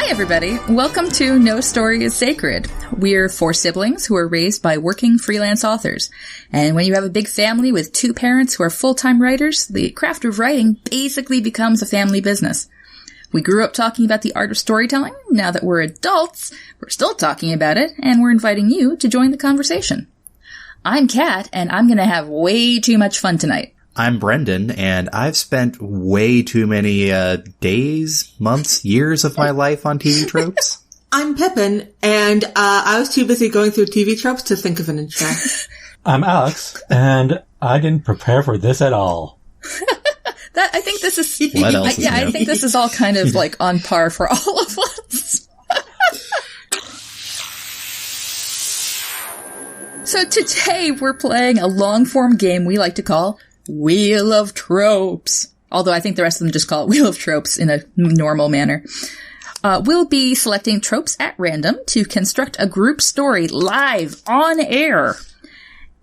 Hi, everybody. Welcome to No Story is Sacred. We're 4 siblings who are raised by working freelance authors. And when you have a big family with 2 parents who are full-time writers, the craft of writing basically becomes a family business. We grew up talking about the art of storytelling. Now that we're adults, we're still talking about it, and we're inviting you to join the conversation. I'm Kat, and I'm going to have way too much fun tonight. I'm Brendan, and I've spent way too many days, months, years of my life on TV Tropes. I'm Pippin, and I was too busy going through TV Tropes to think of an intro. I'm Alex, and I didn't prepare for this at all. I think this is... What else is new? I think this is all kind of like on par for all of us. So today we're playing a long-form game we like to call Wheel of Tropes. Although I think the rest of them just call it Wheel of Tropes in a normal manner. We'll be selecting tropes at random to construct a group story live on air.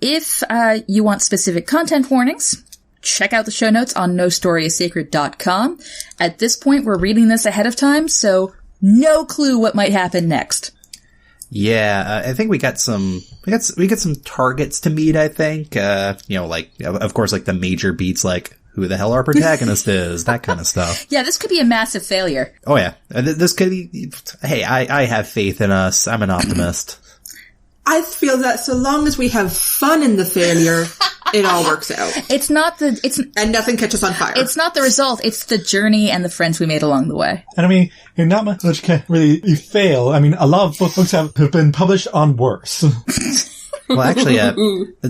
If you want specific content warnings, check out the show notes on nostoryissacred.com. At this point, we're reading this ahead of time, so no clue what might happen next. Yeah, I think we got some targets to meet, I think. Like, of course, like the major beats, like who the hell our protagonist is, that kind of stuff. Yeah, this could be a massive failure. Oh, yeah. This could be, hey, I have faith in us. I'm an optimist. I feel that so long as we have fun in the failure, it all works out. And nothing catches on fire. It's not the result, it's the journey and the friends we made along the way. And I mean, not much can really fail. I mean, a lot of books have been published on worse. Well, actually,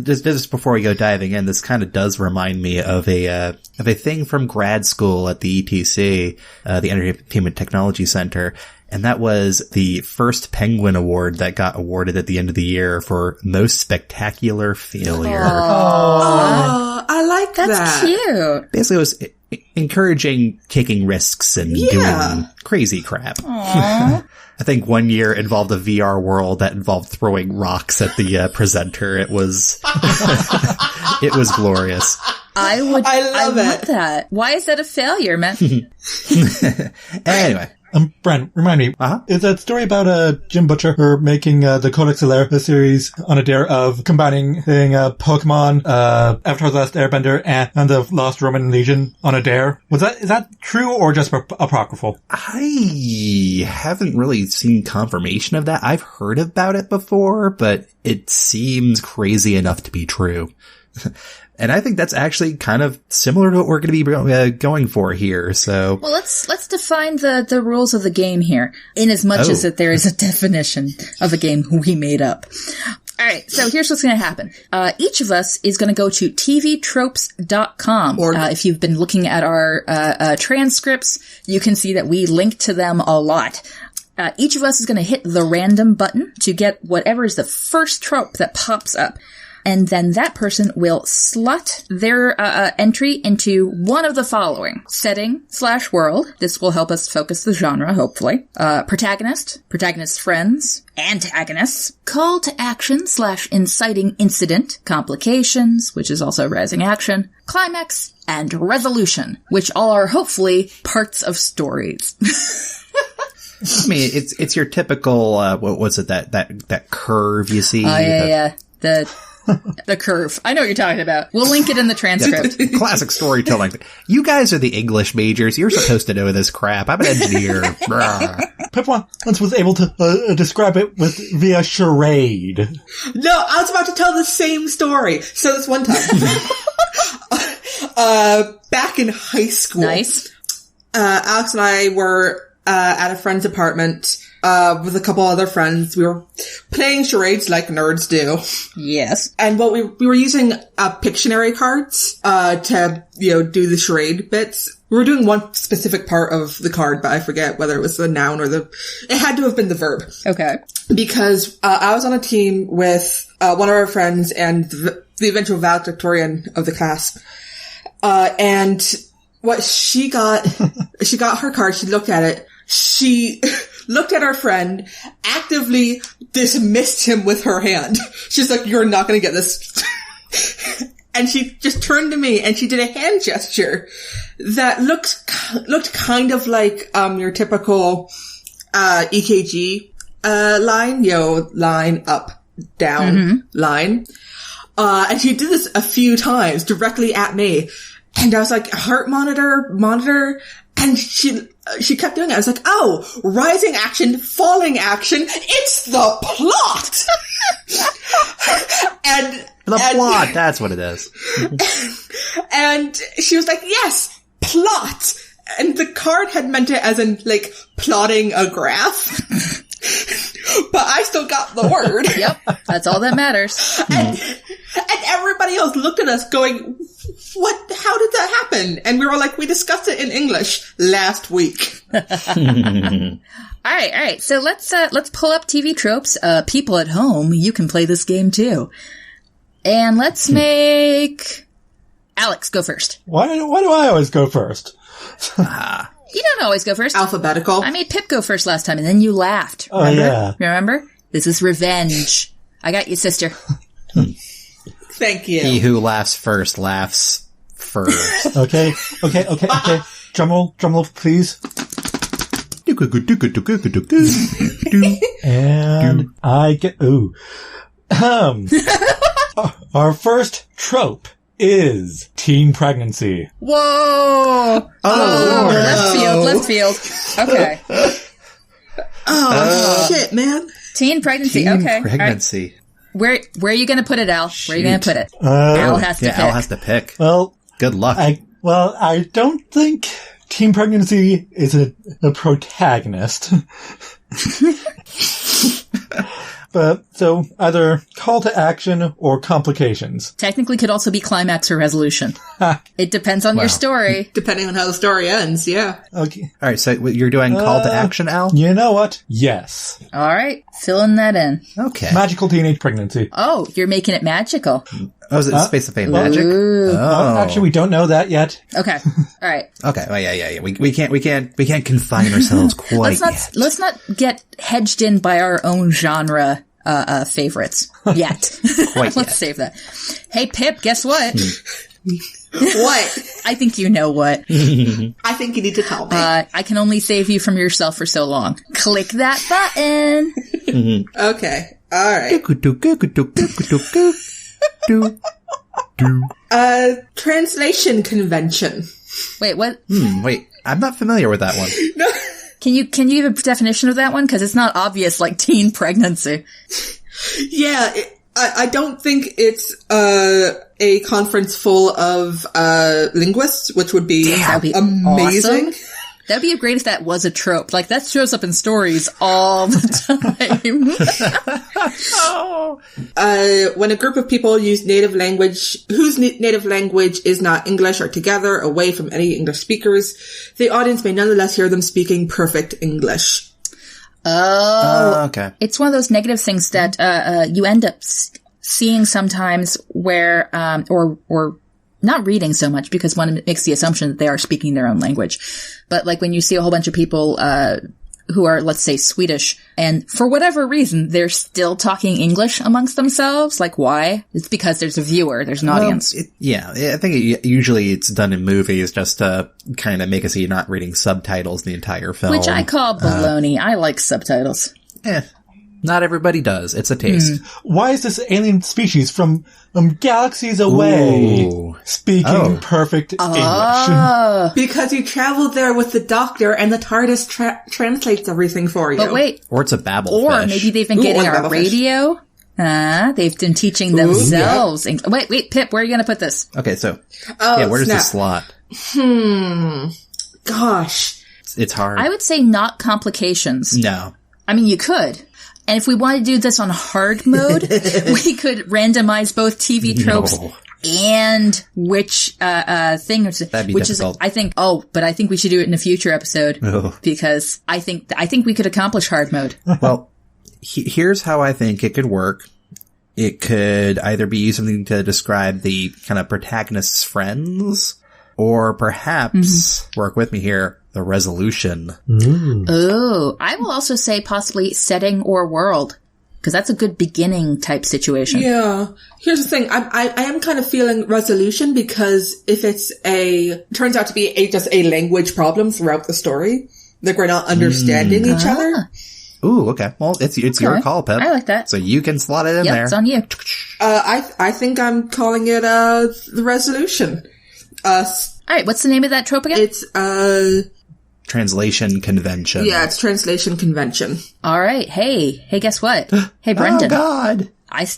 just before we go diving in, this kind of does remind me of a thing from grad school at the ETC, the Entertainment Technology Center. And that was the first Penguin Award that got awarded at the end of the year for most spectacular failure. Oh, I like that. That's cute. Basically, it was encouraging taking risks and doing crazy crap. Aww. I think one year involved a VR world that involved throwing rocks at the presenter. It was it was glorious. I love that. Why is that a failure, man? Anyway. Brent, remind me, is that story about Jim Butcher making the Codex Alera series on a dare of combining Pokemon, Avatar The Last Airbender, and the Lost Roman Legion on a dare? Is that true or just apocryphal? I haven't really seen confirmation of that. I've heard about it before, but it seems crazy enough to be true. And I think that's actually kind of similar to what we're going to be going for here. So, well, let's define the rules of the game here, in as much as that there is a definition of a game we made up. All right, so here's what's going to happen. Each of us is going to go to tvtropes.com. If you've been looking at our transcripts, you can see that we link to them a lot. Each of us is going to hit the random button to get whatever is the first trope that pops up. And then that person will slot their entry into one of the following. Setting/world. This will help us focus the genre, hopefully. Protagonist friends, antagonists, call to action/inciting incident, complications, which is also rising action, climax, and resolution, which all are hopefully parts of stories. I mean, it's your typical, what's it, that curve you see? Yeah. The curve. I know what you're talking about. We'll link it in the transcript. Yeah, classic storytelling. You guys are the English majors. You're supposed to know this crap. I'm an engineer. Pip once was able to describe it via charade. No, I was about to tell the same story. So this one time, back in high school, nice. Alex and I were at a friend's apartment with a couple other friends. We were playing charades like nerds do. Yes. And what we were using Pictionary cards to do the charade bits. We were doing one specific part of the card, but I forget whether it was the noun or it had to have been the verb. Okay. Because I was on a team with one of our friends and the eventual valedictorian of the class. And what she got her card, she looked at it, she looked at our friend, actively dismissed him with her hand. She's like, "You're not going to get this." And she just turned to me and she did a hand gesture that looked kind of like your typical EKG line, line up, down, line. And she did this a few times directly at me. And I was like, heart monitor. And she kept doing it. I was like, oh, rising action, falling action. It's the plot. and plot. That's what it is. And she was like, yes, plot. And the card had meant it as in, like, plotting a graph. But I still got the word. Yep. That's all that matters. And everybody else looked at us going, how did that happen? And we were like, we discussed it in English last week. All right. So let's pull up TV Tropes. People at home, you can play this game too. And let's make Alex go first. Why do I always go first? You don't always go first. Alphabetical. I made Pip go first last time, and then you laughed. Remember? Oh, yeah. Remember? This is revenge. I got you, sister. Thank you. He who laughs first laughs first. Okay. Drum roll, please. And I get, our first trope is teen pregnancy. Whoa! Left field. Okay. Shit, man. Teen pregnancy. Teen Okay. pregnancy. Right. Where are you going to put it, Al? Where are you going to put it? Al has to pick. Al has to pick. Well, good luck. I don't think teen pregnancy is a protagonist. But, so, either call to action or complications. Technically could also be climax or resolution. It depends on your story. Depending on how the story ends, yeah. Okay. All right, so you're doing call to action, Al? You know what? Yes. All right. Filling that in. Okay. Magical teenage pregnancy. Oh, you're making it magical. Oh, is it Space of Fame magic? Oh. Actually, we don't know that yet. Okay. All right. Okay. Well, yeah. We can't confine ourselves quite yet. Let's not get hedged in by our own genre favorites yet. Quite Let's yet. save that. Hey, Pip, guess what? What? I think you know what. I think you need to tell me. I can only save you from yourself for so long. Click that button. Okay. All right. Translation convention. Wait, what? Wait, I'm not familiar with that one. No. Can you give a definition of that one? Because it's not obvious like teen pregnancy. Yeah, I don't think it's a conference full of linguists, which would be That'd be amazing. awesome. That'd be great if that was a trope. Like, that shows up in stories all the time. When a group of people use native language, whose native language is not English, are together away from any English speakers, the audience may nonetheless hear them speaking perfect English. Oh. Okay. It's one of those negative things that you end up seeing sometimes where, or not reading so much because one makes the assumption that they are speaking their own language. But like when you see a whole bunch of people, who are, let's say, Swedish, and for whatever reason, they're still talking English amongst themselves. Like, why? It's because there's a viewer, there's an audience. I think usually it's done in movies just to kind of make it so you're not reading subtitles the entire film. Which I call baloney. I like subtitles. Not everybody does. It's a taste. Why is this alien species from galaxies away speaking perfect English? Because you traveled there with the doctor and the TARDIS translates everything for you. But wait. Or it's a babble Or fish. maybe they've been getting our radio. They've been teaching themselves. Yeah. Wait, Pip, where are you going to put this? Okay, so. Where's the slot? Gosh. It's hard. I would say not complications. No. I mean, you could. And if we want to do this on hard mode, we could randomize both TV tropes and which thing, That'd be which difficult. is I think we should do it in a future episode because I think we could accomplish hard mode. Well, here's how I think it could work. It could either be something to describe the kind of protagonist's friends, or perhaps work with me here. The resolution. Oh, I will also say possibly setting or world, because that's a good beginning type situation. Yeah. Here's the thing. I am kind of feeling resolution because if it's turns out to be just a language problem throughout the story, Like we're not understanding each other. Ooh, okay. Well, it's your call, Pip. I like that. So you can slot it in there. It's on you. I think I'm calling it, the resolution. Alright, what's the name of that trope again? It's, Translation convention. Yeah, it's translation convention. Alright, hey, guess what? Hey, Brendan. Oh, God.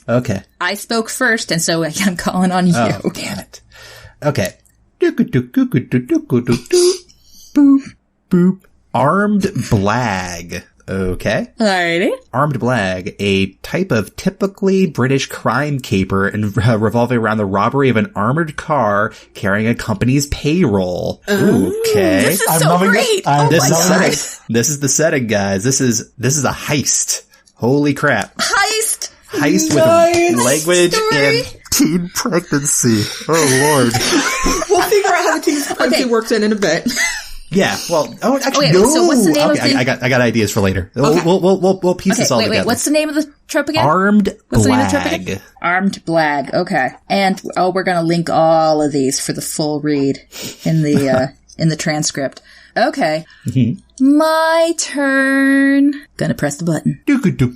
Okay. I spoke first, and so I'm calling on you. Oh, damn it. Okay. Boop, boop. Armed blag. Okay. Alrighty. Armed blag, a type of typically British crime caper revolving around the robbery of an armored car carrying a company's payroll. Okay. This is so great. This is the setting, guys. This is a heist. Holy crap. Heist With language and teen pregnancy. Oh, Lord. We'll figure out how the teen pregnancy works in a bit. Yeah, well, actually, okay, no. So what's the name of the... I got ideas for later. Okay. We'll piece this all together. Wait, what's the name of the trope again? Armed What's blag. the name of the trope again? Armed blag, okay. And, we're gonna link all of these for the full read in the, in the transcript. Okay. Mm-hmm. My turn. Gonna press the button. Boop, boop,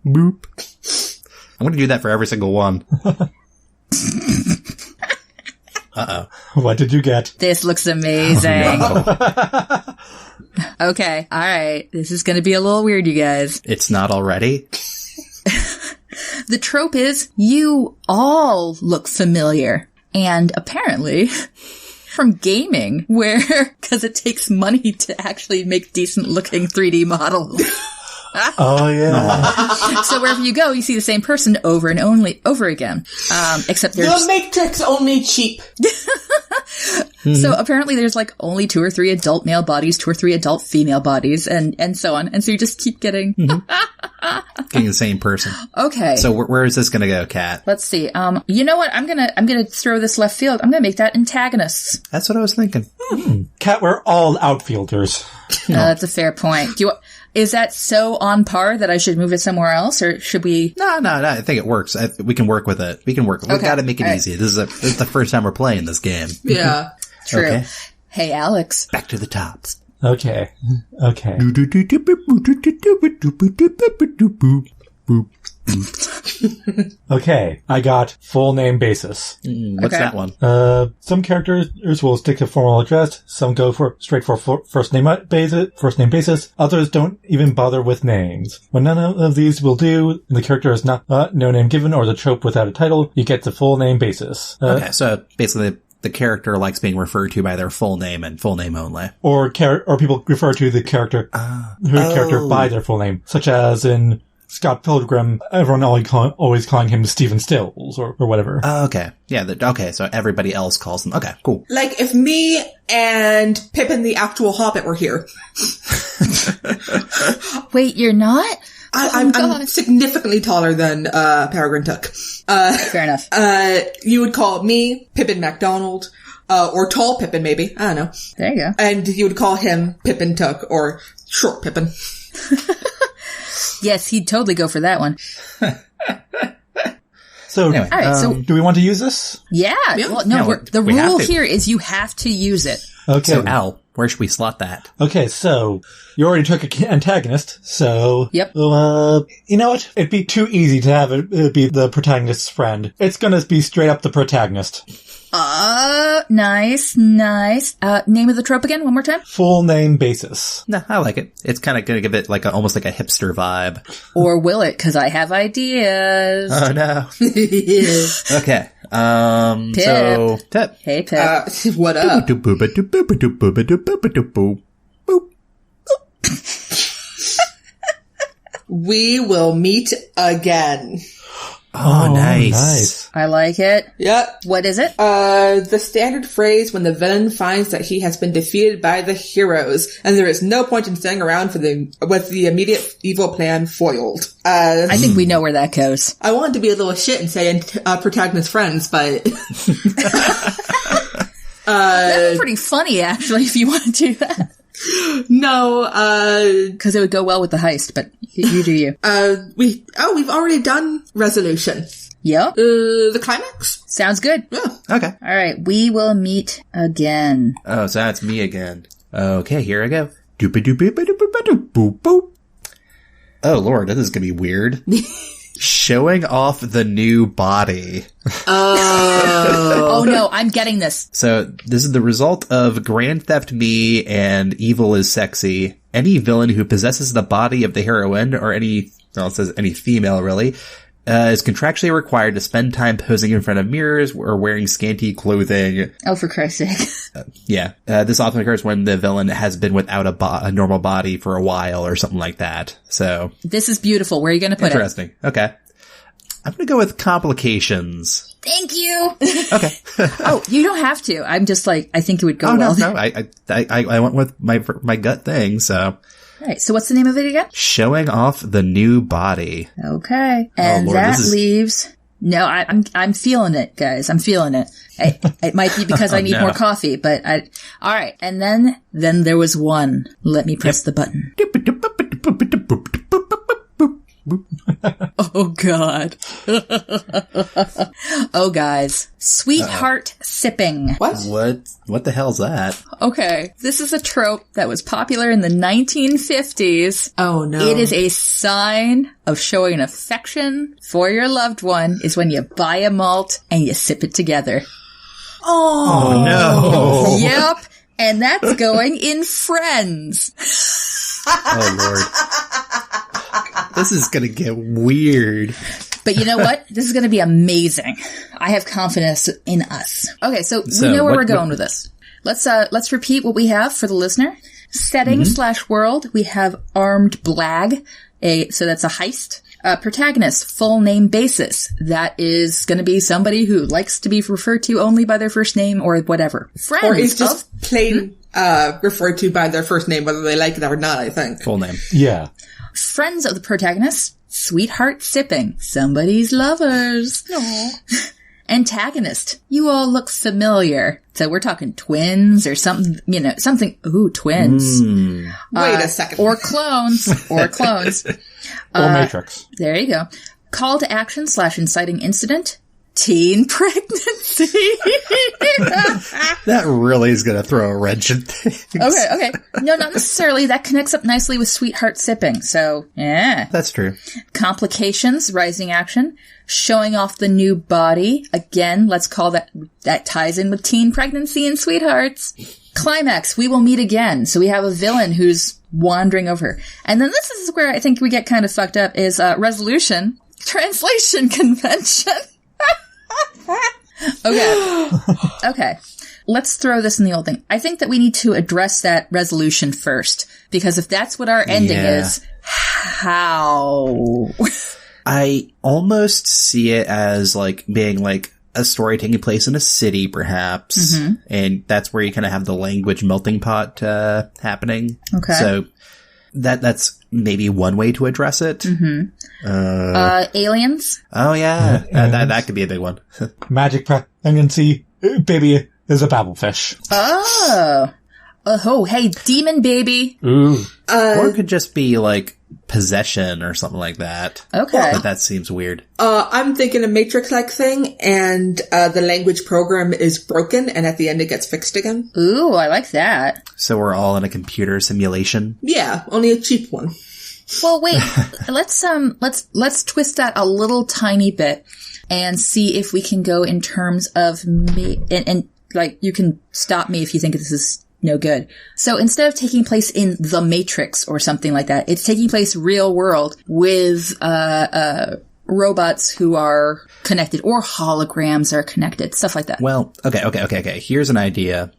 boop. I'm gonna do that for every single one. Uh-oh. What did you get? This looks amazing. Oh, no. Okay, alright. This is gonna be a little weird, you guys. It's not already? The trope is, you all look familiar. And apparently, from gaming, because it takes money to actually make decent looking 3D models. Oh, yeah. So wherever you go, you see the same person over and over again. Except there's... The Matrix only cheap. So apparently there's like only 2 or 3 adult male bodies, 2 or 3 adult female bodies, and so on. And so you just keep getting... Getting the same person. Okay. So where is this gonna go, Kat? Let's see. You know what? I'm gonna throw this left field. I'm gonna make that antagonists. That's what I was thinking. Kat, we're all outfielders. That's a fair point. Is that so on par that I should move it somewhere else, or should we? No. I think it works. We can work with it. We've got to make it easy. This is the first time we're playing this game. Yeah. True. Okay. Hey, Alex. Back to the tops. Okay. Okay, I got full name basis. What's that one? Some characters will stick to formal address. Some go straight for first name basis. Others don't even bother with names. When none of these will do, and the character is not no name given or the trope without a title, you get the full name basis. Okay, so basically the character likes being referred to by their full name and full name only. Or people refer to the character character by their full name, such as in Scott Pilgrim, everyone always calling him Stephen Stills or whatever. Okay. Yeah. Okay. So everybody else calls them. Okay. Cool. Like if me and Pippin the actual Hobbit were here. Wait, you're not? I'm significantly taller than Peregrine Took. Fair enough. You would call me Pippin MacDonald, or Tall Pippin maybe. I don't know. There you go. And you would call him Pippin Took or Short Pippin. Yes, he'd totally go for that one. So, anyway, all right, so do we want to use this? Yeah. Well, no, the rule here is you have to use it. Okay. So, Al, where should we slot that? Okay, so you already took an antagonist, so... Yep. You know what? It'd be too easy to have it be the protagonist's friend. It's gonna be straight up the protagonist. Nice. Name of the trope again, one more time? Full name basis. No, I like it. It's kind of going to give it like almost like a hipster vibe. Or will it? Because I have ideas. Oh, no. Okay. Pip. So, Pip. Hey, Pip. What up? We will meet again. Oh, nice. I like it. Yep. What is it? The standard phrase when the villain finds that he has been defeated by the heroes, and there is no point in staying around with the immediate evil plan foiled. I think we know where that goes. I wanted to be a little shit and say protagonist friends, but That'd be pretty funny, actually, if you want to do that. No, because it would go well with the heist, but you do you. We've already done resolution. Yep. The climax? Sounds good. Yeah. Okay. All right. We will meet again. Oh, so that's me again. Okay, here I go. Doop-a-doop-a-doop-a-doop, boop. Oh, Lord, this is going to be weird. Showing off the new body. Oh, no, I'm getting this. So, this is the result of Grand Theft Me and Evil is Sexy. Any villain who possesses the body of the heroine, or any female, really, is contractually required to spend time posing in front of mirrors or wearing scanty clothing. Oh, for Christ's sake. Yeah. This often occurs when the villain has been without a normal body for a while or something like that. So. This is beautiful. Where are you going to put Interesting. Okay. I'm going to go with complications. Thank you. Okay. Oh, you don't have to. I'm just like, I think it would go oh, well. No. I went with my gut thing, so. All right. So what's the name of it again? Showing off the new body. Okay. And Lord, that leaves... No, I'm feeling it, guys. I'm feeling it. It might be because I need more coffee, but all right. And then there was one. Let me press the button. Oh, God. Oh, guys. Sweetheart sipping. What the hell's that? Okay. This is a trope that was popular in the 1950s. Oh, no. It is a sign of showing affection for your loved one is when you buy a malt and you sip it together. Oh, no. Yep. And that's going in Friends. Oh, Lord. This is gonna get weird. But you know what? This is gonna be amazing. I have confidence in us. Okay, so we know where we're going with this. Let's repeat what we have for the listener. Setting / world, we have armed blag. So that's a heist. Protagonist, full name basis. That is gonna be somebody who likes to be referred to only by their first name or whatever. Friends. Or is just plain, referred to by their first name, whether they like it or not, I think. Full name. Yeah. Friends of the protagonist, sweetheart sipping, somebody's lovers. Aww. Antagonist, you all look familiar. So we're talking twins or something, something. Ooh, twins. Wait a second. Or clones. Or Matrix. There you go. Call to action / inciting incident. Teen pregnancy. That really is going to throw a wrench in things. Okay. No, not necessarily. That connects up nicely with sweetheart sipping. So, yeah. That's true. Complications, rising action. Showing off the new body. Again, let's call that ties in with teen pregnancy and sweethearts. Climax, we will meet again. So we have a villain who's wandering over. And then this is where I think we get kind of fucked up is resolution. Translation convention. Okay. Let's throw this in the old thing. I think that we need to address that resolution first. Because if that's what our ending is, how? I almost see it as like being like a story taking place in a city, perhaps. And that's where you kind of have the language melting pot happening. Okay. So that's maybe one way to address it. Aliens? Oh, yeah. That could be a big one. Magic pregnancy. Baby is a babblefish. Oh, hey, demon baby. Ooh. Or it could just be like possession or something like that. Okay. But that seems weird. I'm thinking a Matrix-like thing, and the language program is broken, and at the end it gets fixed again. Ooh, I like that. So we're all in a computer simulation? Yeah, only a cheap one. Well, wait. let's twist that a little tiny bit and see if we can go in terms of me. And like, you can stop me if you think this is no good. So instead of taking place in the Matrix or something like that, it's taking place real world with robots who are connected or holograms are connected, stuff like that. Well, okay. Here's an idea.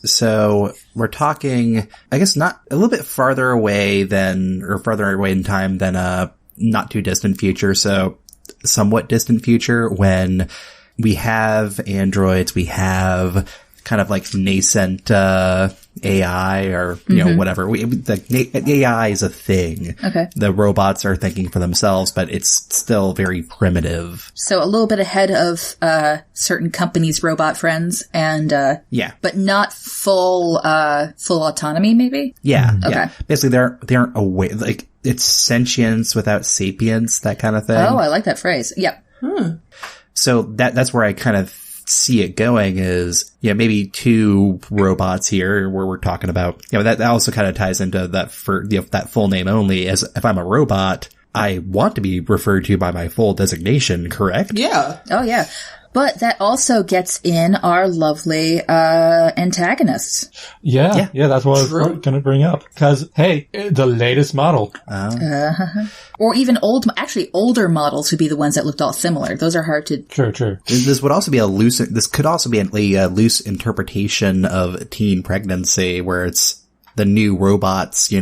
So we're talking, I guess, not a little bit farther away in time than not too distant future. So somewhat distant future when we have androids, we have kind of like nascent AI or, you know, whatever. The AI is a thing. Okay. The robots are thinking for themselves, but it's still very primitive. So a little bit ahead of certain companies' robot friends and yeah. But not full autonomy, maybe? Yeah. Okay. Yeah. Basically they aren't aware, like it's sentience without sapience, that kind of thing. Oh, I like that phrase. Yep. So that's where I kind of see it going is, maybe 2 robots here where we're talking about, that also kind of ties into that that full name only, as if I'm a robot, I want to be referred to by my full designation, correct? Yeah. Oh, yeah. But that also gets in our lovely antagonists. Yeah, that's what I was going to bring up. Because, hey, the latest model. Or even older models would be the ones that looked all similar. Those are hard to... True. This would also be this could also be a loose interpretation of teen pregnancy, where it's the new robots,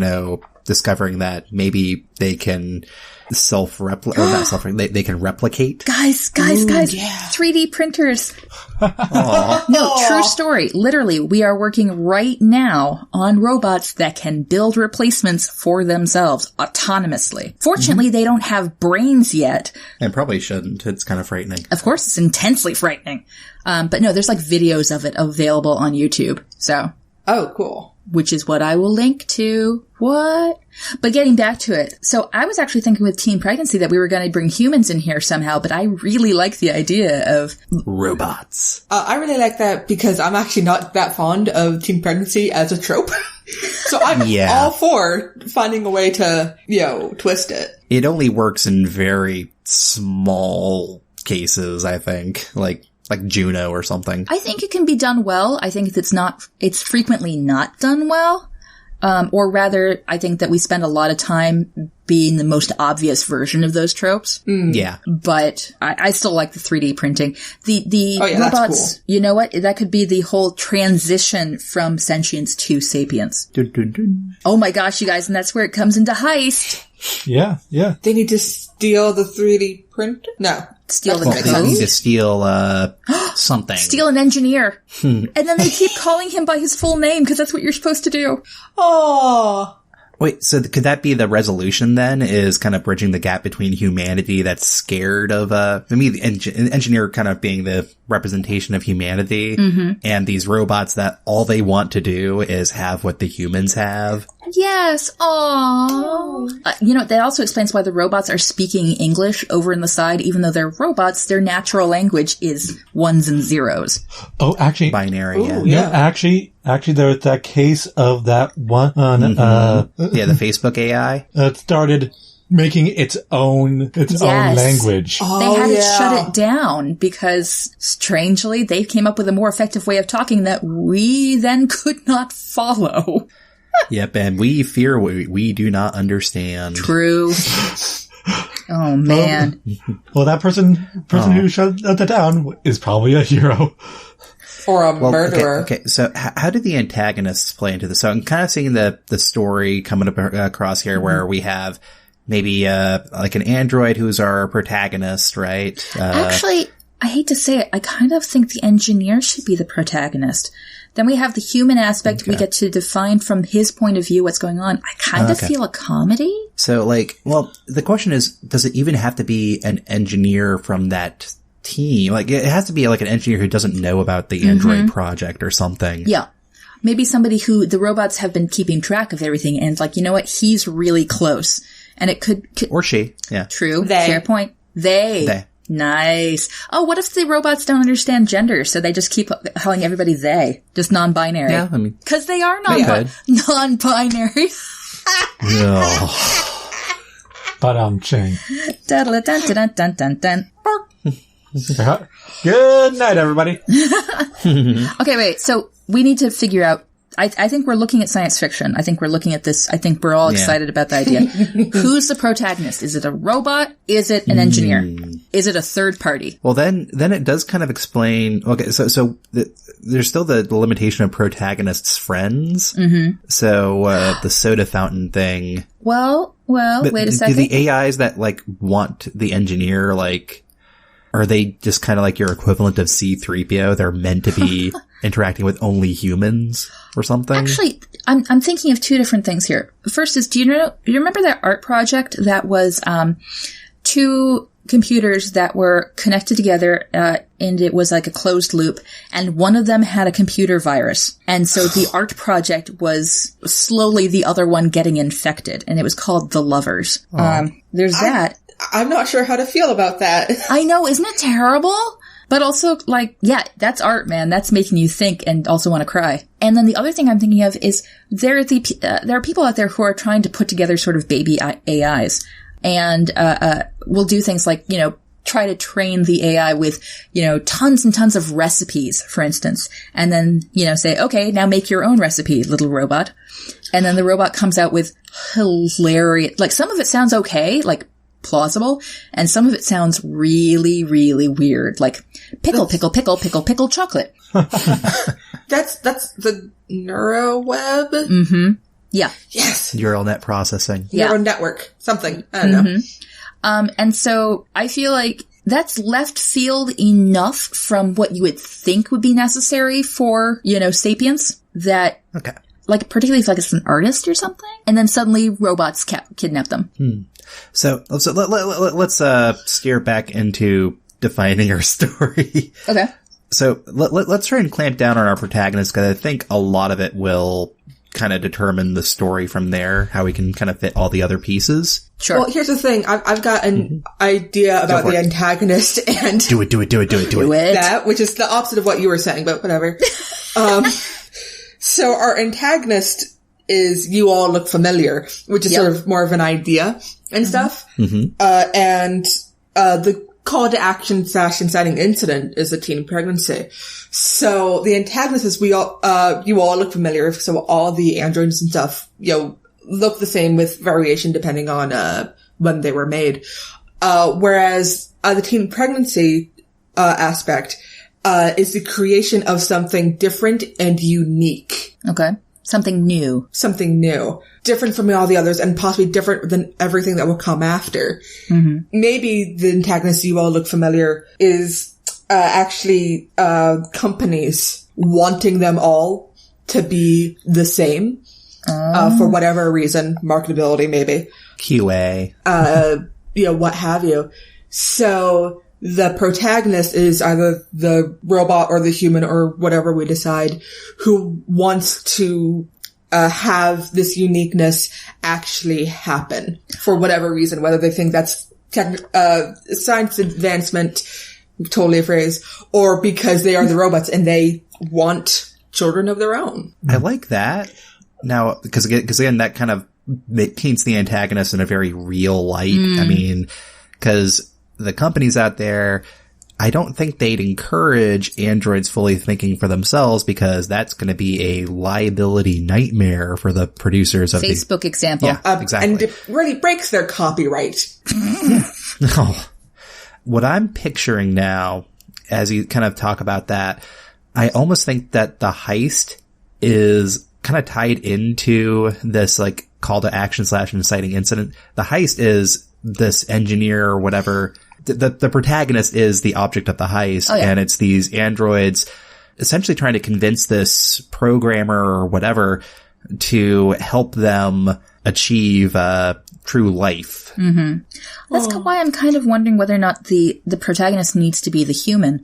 discovering that maybe they can they can replicate. Guys, 3D printers. No, true story. Literally, we are working right now on robots that can build replacements for themselves autonomously. Fortunately, they don't have brains yet. And probably shouldn't. It's kind of frightening. Of course, it's intensely frightening. But no, there's videos of it available on YouTube. So. Oh, cool. Which is what I will link to. What? But getting back to it. So I was actually thinking with teen pregnancy that we were going to bring humans in here somehow, but I really like the idea of robots. I really like that because I'm actually not that fond of teen pregnancy as a trope. So I'm all for finding a way to, twist it. It only works in very small cases, I think. Like Juno or something. I think it can be done well. I think it's frequently not done well. Or rather, I think that we spend a lot of time being the most obvious version of those tropes. Yeah. But I still like the 3D printing. The robots, cool. You know what? That could be the whole transition from sentience to sapience. Dun, dun, dun. Oh my gosh, you guys, and that's where it comes into heist. Yeah. They need to steal the 3D printer? No. Steal the They code? need to steal, something. Steal an engineer. And then they keep calling him by his full name because that's what you're supposed to do. Oh. Wait, so could that be the resolution then, is kind of bridging the gap between humanity that's scared of, the engineer kind of being the representation of humanity, and these robots that all they want to do is have what the humans have? Yes. Aww. That also explains why the robots are speaking English over in the side, even though they're robots, their natural language is ones and zeros. Oh, actually. Binary, Yeah, actually, there's that case of that one, the Facebook AI. That started making its own language. Oh, they had to shut it down because, strangely, they came up with a more effective way of talking that we then could not follow. Yep, and we fear what we do not understand. True. Oh, man. Well, that person who shut that down is probably a hero. Or a murderer. Okay, so how do the antagonists play into this? So I'm kind of seeing the story coming up across here where we have maybe an android who's our protagonist, right? Actually, I hate to say it, I kind of think the engineer should be the protagonist. Then we have the human aspect. Okay. We get to define from his point of view what's going on. I kind of feel a comedy. So, the question is, does it even have to be an engineer from that team? It has to be an engineer who doesn't know about the Android project or something. Yeah. Maybe somebody who the robots have been keeping track of everything and you know what? He's really close. And it could or she. Yeah. True. Fair point. They. Nice. Oh, what if the robots don't understand gender, so they just keep calling everybody they? Just non-binary. Yeah, I mean. Because they are non-binary. No. But ching. Dun-dun-dun-dun-dun-dun. Good night, everybody. Okay, wait. So we need to figure out. I think we're looking at science fiction. I think we're looking at this. I think we're all excited about the idea. Who's the protagonist? Is it a robot? Is it an engineer? Is it a third party? Well, then it does kind of explain. Okay, so there's still the limitation of protagonists' friends. Mm-hmm. So the soda fountain thing. Well, wait a second. Do the AIs that want the engineer are they just kind of your equivalent of C-3PO? They're meant to be interacting with only humans or something? Actually, I'm thinking of two different things here. First is, do you remember that art project that was two computers that were connected together, and it was a closed loop, and one of them had a computer virus. And so the art project was slowly the other one getting infected, and it was called The Lovers. There's that. I'm not sure how to feel about that. I know, isn't it terrible? But also, like, yeah, that's art, man. That's making you think and also want to cry. And then the other thing I'm thinking of is there are people out there who are trying to put together sort of baby AIs and will do things like, you know, try to train the AI with, you know, tons and tons of recipes, for instance, and then, you know, say, okay, now make your own recipe, little robot. And then the robot comes out with hilarious, like some of it sounds okay, like plausible, and some of it sounds really, really weird, like pickle chocolate. That's the neuroweb? Mm-hmm. Yeah. Yes. Neural net processing. Neural network. Something. I don't know. And so I feel like that's left field enough from what you would think would be necessary for, you know, sapience that, like, particularly if like it's an artist or something, and then suddenly robots kidnap them. So let's steer back into defining our story. Okay. So let's try and clamp down on our protagonist, because I think a lot of it will kind of determine the story from there, how we can kind of fit all the other pieces. Sure. Well, here's the thing. I've got an idea about the antagonist and do it. That, which is the opposite of what you were saying, but whatever. So our antagonist is You All Look Familiar, which is sort of more of an idea and stuff. And the call to action / inciting incident is a teen pregnancy. So the antagonist is You All Look Familiar. So all the androids and stuff, you know, look the same with variation depending on when they were made. Whereas the teen pregnancy aspect is the creation of something different and unique. Okay. Something new. Different from all the others and possibly different than everything that will come after. Maybe the antagonist You All Look Familiar is actually companies wanting them all to be the same. For whatever reason, marketability maybe. QA. You know, what have you. So the protagonist is either the robot or the human or whatever we decide who wants to have this uniqueness actually happen for whatever reason, whether they think that's science advancement, totally a phrase, or because they are the robots and they want children of their own. I like that. Now, because again, that kind of paints the antagonist in a very real light. I mean, because the companies out there, I don't think they'd encourage androids fully thinking for themselves, because that's going to be a liability nightmare for the producers of Facebook example. Yeah, exactly. And it really breaks their copyright. No. What I'm picturing now, as you kind of talk about that, I almost think that the heist is kind of tied into this, like, call to action / inciting incident. The heist is this engineer or whatever. The protagonist is the object of the heist, and it's these androids essentially trying to convince this programmer or whatever to help them achieve true life. That's why I'm kind of wondering whether or not the protagonist needs to be the human,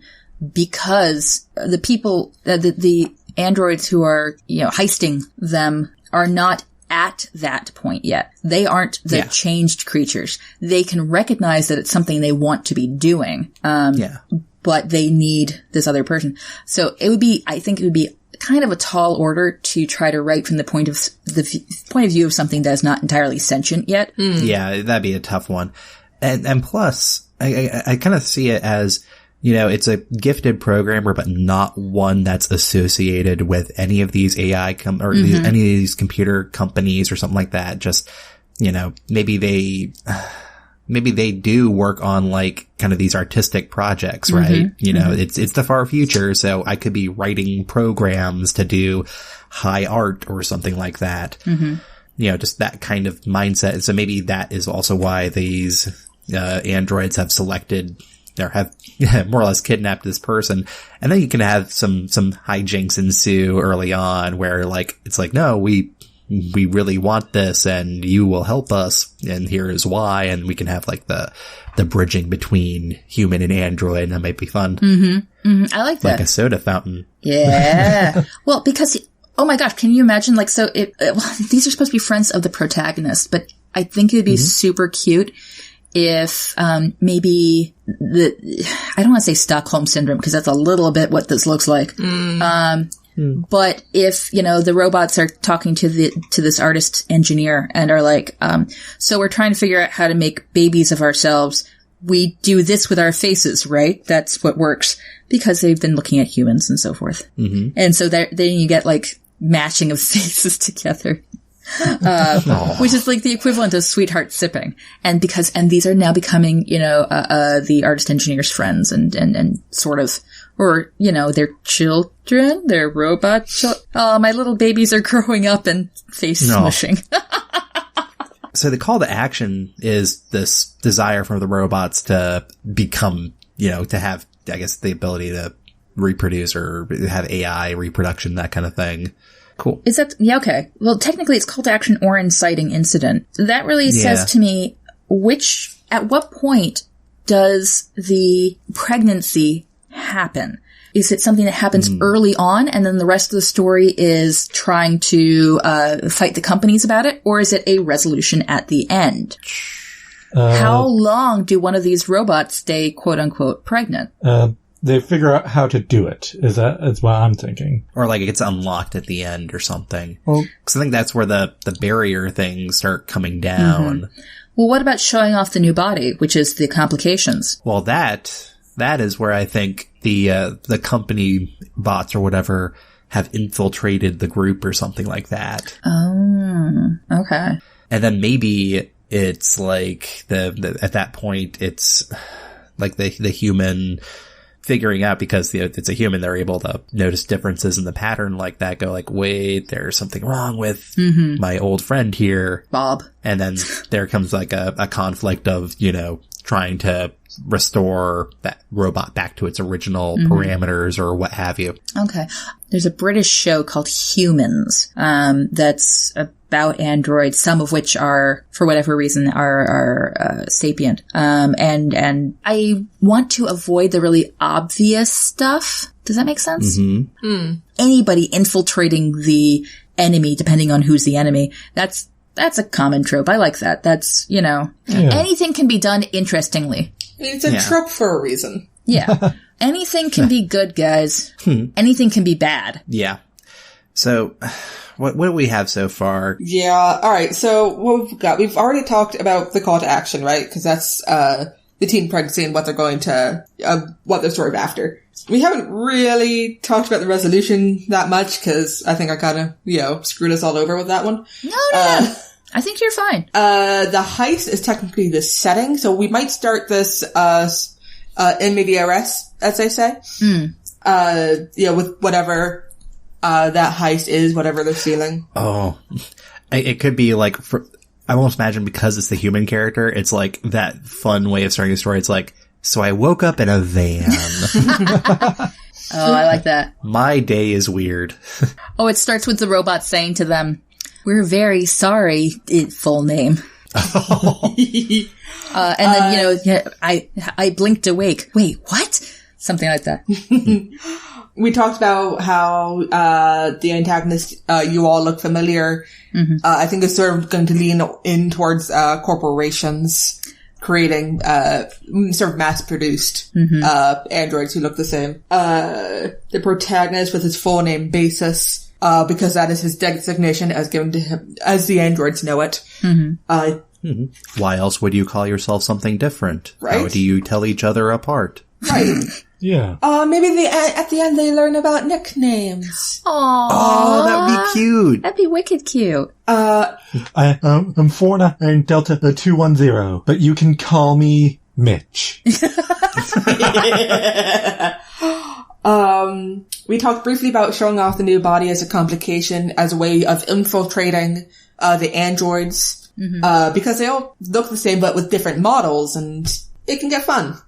because the people, the androids who are, you know, heisting them are not at that point yet. They aren't the changed creatures. They can recognize that it's something they want to be doing. But they need this other person. So I think it would be kind of a tall order to try to write from the point of view of something that is not entirely sentient yet. Yeah, that'd be a tough one. And plus, I kind of see it as, you know, it's a gifted programmer, but not one that's associated with any of these AI any of these computer companies or something like that. Just, you know, maybe they do work on, like, kind of these artistic projects, right? You know, it's the far future, so I could be writing programs to do high art or something like that. You know, just that kind of mindset. So maybe that is also why these androids have selected or have more or less kidnapped this person. And then you can have some hijinks ensue early on where, like, it's like, no, we really want this and you will help us, and here is why. And we can have, like, the bridging between human and android, and that might be fun. I like that. Like a soda fountain. Yeah. Well, because, oh my gosh, can you imagine, like, so these are supposed to be friends of the protagonist, but I think it'd be super cute if maybe I don't want to say Stockholm Syndrome, because that's a little bit what this looks like. But if, the robots are talking to this artist engineer and are like, so we're trying to figure out how to make babies of ourselves. We do this with our faces, right? That's what works, because they've been looking at humans and so forth. Mm-hmm. And so then you get like matching of faces together. Which is like the equivalent of sweetheart sipping. And these are now becoming, the artist engineer's friends and sort of, or, their children, their robot oh, my little babies are growing up and face smushing. So the call to action is this desire for the robots to become, to have, I guess, the ability to reproduce or have AI reproduction, that kind of thing. Cool. Is that, yeah, okay. Well, technically it's call to action or inciting incident. That really says to me at what point does the pregnancy happen? Is it something that happens early on and then the rest of the story is trying to fight the companies about it? Or is it a resolution at the end? How long do one of these robots stay quote unquote pregnant? They figure out how to do it. Is what I'm thinking. Or like it gets unlocked at the end or something. Because I think that's where the barrier things start coming down. Mm-hmm. Well, what about showing off the new body, which is the complications? Well, that is where I think the company bots or whatever have infiltrated the group or something like that. Oh, okay. And then maybe it's like at that point it's like the human figuring out, because it's a human, they're able to notice differences in the pattern like that, go like, wait, there's something wrong with my old friend here, Bob. And then there comes like a conflict of, trying to restore that robot back to its original parameters or what have you. Okay. There's a British show called Humans, that's about androids, some of which are, for whatever reason, are sapient. And I want to avoid the really obvious stuff. Does that make sense? Mm-hmm. Anybody infiltrating the enemy, depending on who's the enemy, that's a common trope. I like that. That's, anything can be done interestingly. It's a trope for a reason. Yeah. Anything can be good, guys. Anything can be bad. Yeah. So, what do we have so far? Yeah. All right. So what we've got, we've already talked about the call to action, right? Because that's the teen pregnancy and what they're going to, what they're sort of after. We haven't really talked about the resolution that much because I think I kind of, screwed us all over with that one. No. I think you're fine. The heist is technically the setting, so we might start this in media res, as they say. With whatever that heist is, whatever they're stealing. Oh, it could be like, I almost imagine, because it's the human character, it's like that fun way of starting a story. It's like, so I woke up in a van. Oh, I like that. My day is weird. Oh, it starts with the robot saying to them, "We're very sorry," full name. Oh. And then, I blinked awake. Wait, what? Something like that. We talked about how the antagonist, you all look familiar. I think it's sort of going to lean in towards corporations creating sort of mass-produced androids who look the same. The protagonist with his full name basis, because that is his designation as given to him, as the androids know it. Why else would you call yourself something different? Right? How do you tell each other apart? Right. Yeah. Maybe at the end they learn about nicknames. Aww. Oh, that would be cute. That'd be wicked cute. I'm Forna and Delta 210, but you can call me Mitch. We talked briefly about showing off the new body as a complication, as a way of infiltrating the androids, because they all look the same but with different models, and it can get fun.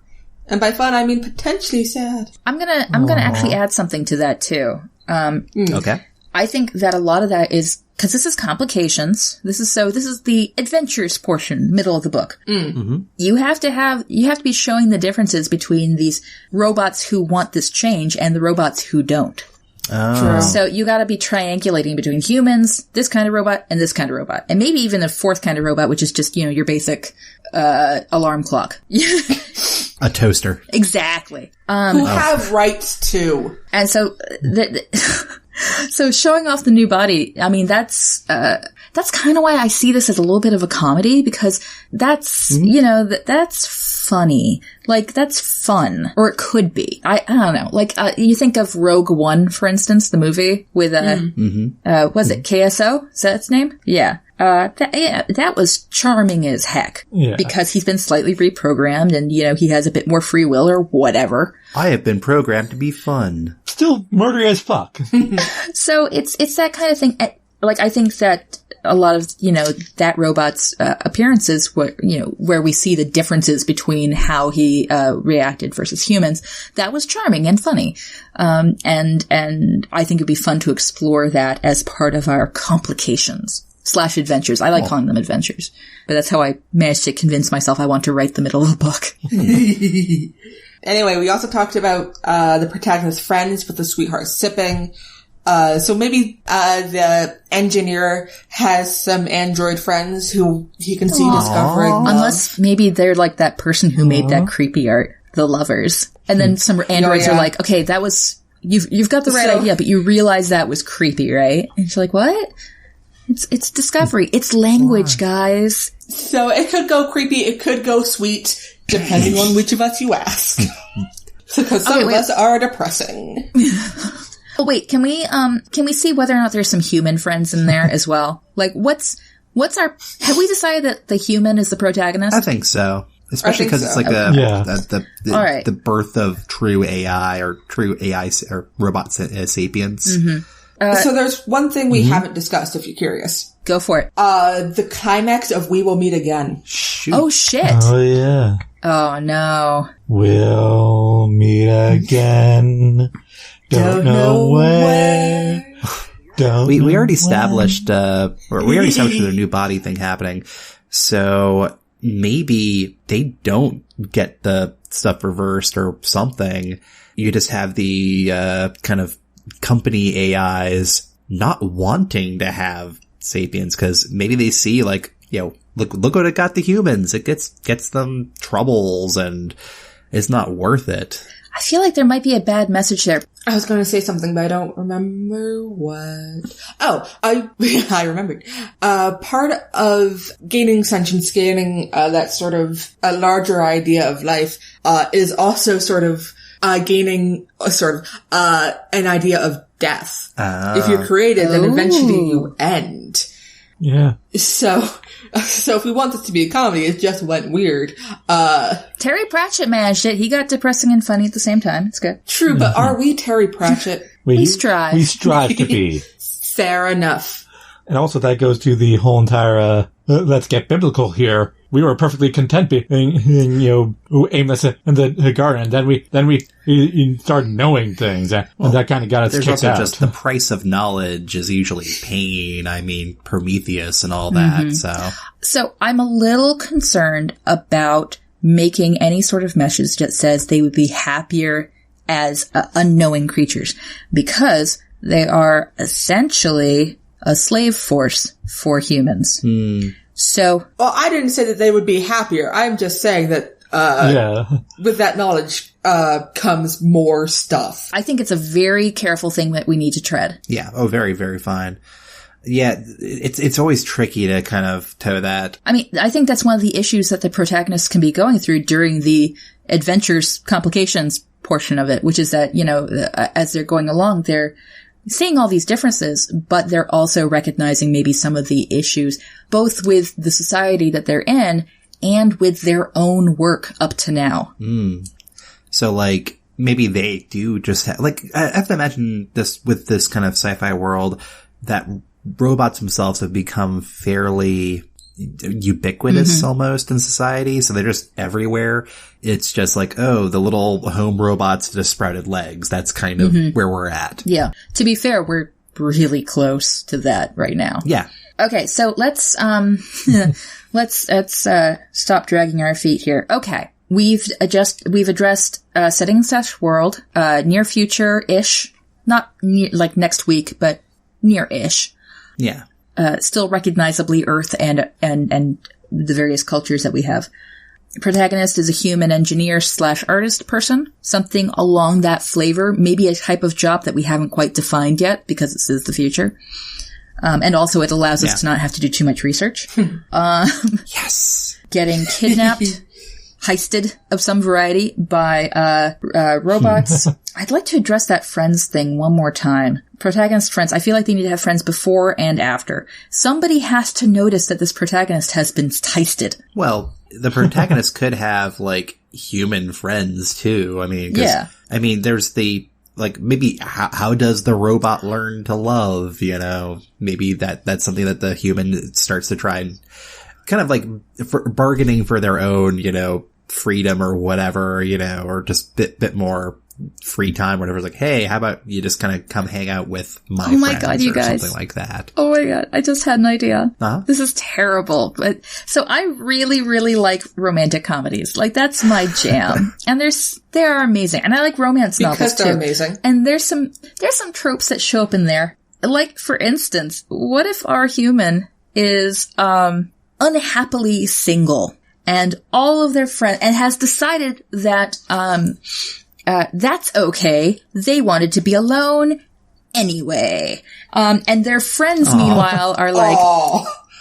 And by fun, I mean potentially sad. I'm gonna actually add something to that too. Okay. I think that a lot of that is, cause this is complications. This is the adventures portion, middle of the book. You have to be showing the differences between these robots who want this change and the robots who don't. True. So you gotta be triangulating between humans, this kind of robot, and this kind of robot. And maybe even a fourth kind of robot, which is just, your basic, alarm clock. A toaster. Exactly. Who have rights too. And so, so showing off the new body, I mean, that's kind of why I see this as a little bit of a comedy, because that's, that's funny. Like, that's fun. Or it could be. I don't know. Like, you think of Rogue One, for instance, the movie with, was it KSO? Is that its name? Yeah. That was charming as heck. Yeah. Because he's been slightly reprogrammed and, he has a bit more free will or whatever. I have been programmed to be fun. Still murdery as fuck. So it's that kind of thing. Like, I think that a lot of, that robot's appearances, where we see the differences between how he reacted versus humans, that was charming and funny. And I think it'd be fun to explore that as part of our complications / adventures. I like calling them adventures, but that's how I managed to convince myself I want to write the middle of a book. Anyway, we also talked about the protagonist's friends with the sweetheart sipping. So maybe the engineer has some android friends who he can see discovering love. Unless maybe they're like that person who made that creepy art, the lovers. And then some androids are like, okay, that was, you've got the right idea, but you realize that was creepy, right? And she's like, what? It's discovery. It's language, guys. So it could go creepy, it could go sweet, depending on which of us you ask. Because some of us are depressing. Oh, wait, can we see whether or not there's some human friends in there as well? Like, have we decided that the human is the protagonist? I think so. Especially because it's like the birth of true AI or true AI or robot sapiens. Mm-hmm. So there's one thing we haven't discussed, if you're curious. Go for it. The climax of We Will Meet Again. Shoot. Oh, shit. Oh, yeah. Oh, no. We'll meet again. Don't know where. We already established, we already established the new body thing happening. So maybe they don't get the stuff reversed or something. You just have the, kind of company AIs not wanting to have sapiens because maybe they see like, look what it got the humans. It gets them troubles and it's not worth it. I feel like there might be a bad message there. I was going to say something, but I don't remember what. Oh, I remembered. Part of gaining sentience, gaining that sort of a larger idea of life, is also sort of gaining an idea of death. If you're created, then eventually you end. Yeah. So if we want this to be a comedy, it just went weird. Terry Pratchett managed it. He got depressing and funny at the same time. It's good. True, but are we Terry Pratchett? We strive. We strive to be. Fair enough. And also that goes to the whole entire, let's get biblical here. We were perfectly content being, aimless in the garden. Then we started knowing things, and that kind of got us kicked out. There's also just the price of knowledge is usually pain. I mean, Prometheus and all that, So I'm a little concerned about making any sort of message that says they would be happier as unknowing creatures, because they are essentially a slave force for humans. So, well, I didn't say that they would be happier. I'm just saying that, with that knowledge, comes more stuff. I think it's a very careful thing that we need to tread. Yeah. Oh, very, very fine. Yeah. It's always tricky to kind of toe that. I mean, I think that's one of the issues that the protagonists can be going through during the adventures complications portion of it, which is that, as they're going along, they're seeing all these differences, but they're also recognizing maybe some of the issues, both with the society that they're in and with their own work up to now. So, like, maybe they do just I have to imagine this with this kind of sci-fi world that robots themselves have become fairly ubiquitous almost in society. So they're just everywhere. It's just like, oh, the little home robots that have sprouted legs. That's kind of where we're at. Yeah. To be fair, we're really close to that right now. Yeah. Okay. So let's stop dragging our feet here. Okay. We've addressed, setting / world, near future-ish, not near, like next week, but near-ish. Yeah. Still recognizably Earth and the various cultures that we have. Protagonist is a human engineer / artist person, something along that flavor, maybe a type of job that we haven't quite defined yet because this is the future. And also it allows us to not have to do too much research. Yes. Getting kidnapped, heisted of some variety by robots. I'd like to address that friends thing one more time. Protagonist friends. I feel like they need to have friends before and after. Somebody has to notice that this protagonist has been heisted. Well, the protagonist could have, like, human friends, too. I mean, I mean, there's the, like, maybe how does the robot learn to love, you know? Maybe that's something that the human starts to try and kind of, like, bargaining for their own, you know, freedom or whatever, you know, or just bit more free time, whatever. It's like, hey, how about you just kind of come hang out with my friends God, you guys. Something like that. Oh my God, I just had an idea. Uh-huh. This is terrible. But so I really, really like romantic comedies. Like, that's my jam. And they are amazing. And I like romance novels too. They're amazing. And there's some tropes that show up in there. Like, for instance, what if our human is unhappily single and all of their friends, and has decided that that's okay. They wanted to be alone anyway. And their friends, meanwhile, are like,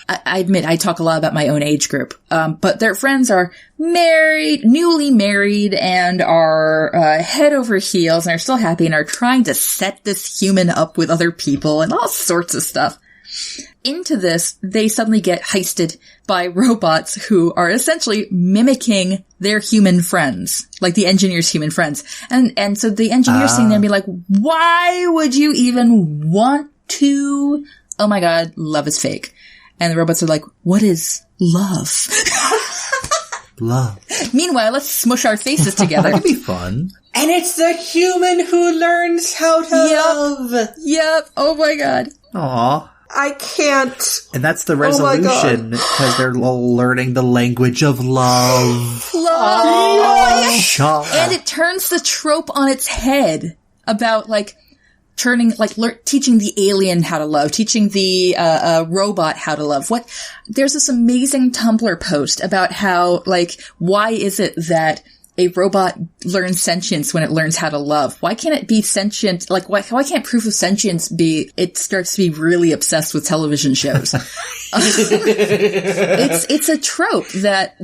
I admit I talk a lot about my own age group. But their friends are newly married, and are head over heels, and are still happy, and are trying to set this human up with other people and all sorts of stuff. Into this, they suddenly get heisted by robots who are essentially mimicking their human friends, like the engineer's human friends. And so the engineer's sitting there and be like, why would you even want to? Oh my God, love is fake. And the robots are like, what is love? Love. Meanwhile, let's smush our faces together. That could be fun. And it's the human who learns how to love. Yep. Oh my God. Aw. I can't. And that's the resolution, because they're learning the language of love. Oh, and it turns the trope on its head about, like, teaching the alien how to love, teaching the robot how to love. There's this amazing Tumblr post about how, like, why is it that a robot learns sentience when it learns how to love? Why can't it be sentient? Like, why can't proof of sentience be, it starts to be really obsessed with television shows? It's a trope that,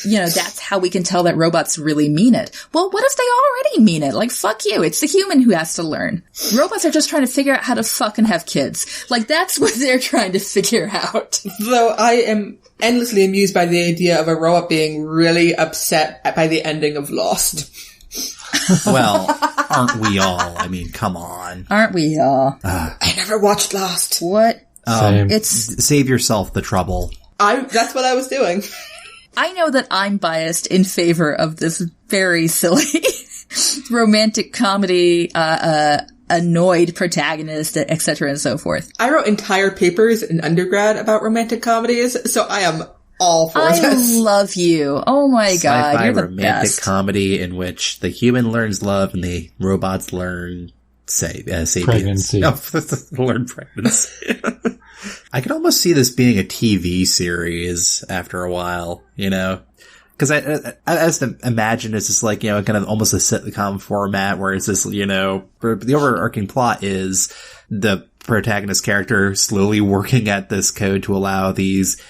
you know, that's how we can tell that robots really mean it. Well, what if they already mean it? Like, fuck you. It's the human who has to learn. Robots are just trying to figure out how to fuck and have kids. Like, that's what they're trying to figure out. Though I am endlessly amused by the idea of a robot being really upset by the ending of Lost. Well, aren't we all? I mean, come on. Aren't we all? I never watched Lost. What? Save yourself the trouble. That's what I was doing. I know that I'm biased in favor of this very silly romantic comedy, annoyed protagonist, etc. and so forth. I wrote entire papers in undergrad about romantic comedies, so I am all for this. I love you. Oh my God, Sci-fi you're the romantic best. comedy in which the human learns love and the robots learn sapience. Pregnancy. No, learn pregnancy. I could almost see this being a TV series after a while, you know? Because I just imagine it's just like, you know, kind of almost a sitcom format where it's this, you know, the overarching plot is the protagonist character slowly working at this code to allow these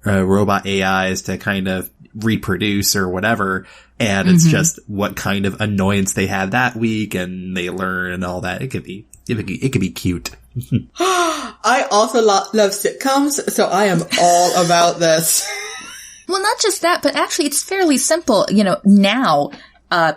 robot AIs to kind of reproduce or whatever. And it's just what kind of annoyance they had that week, and they learn and all that. It could be cute. I also love sitcoms, so I am all about this. Well, not just that, but actually it's fairly simple, you know, now,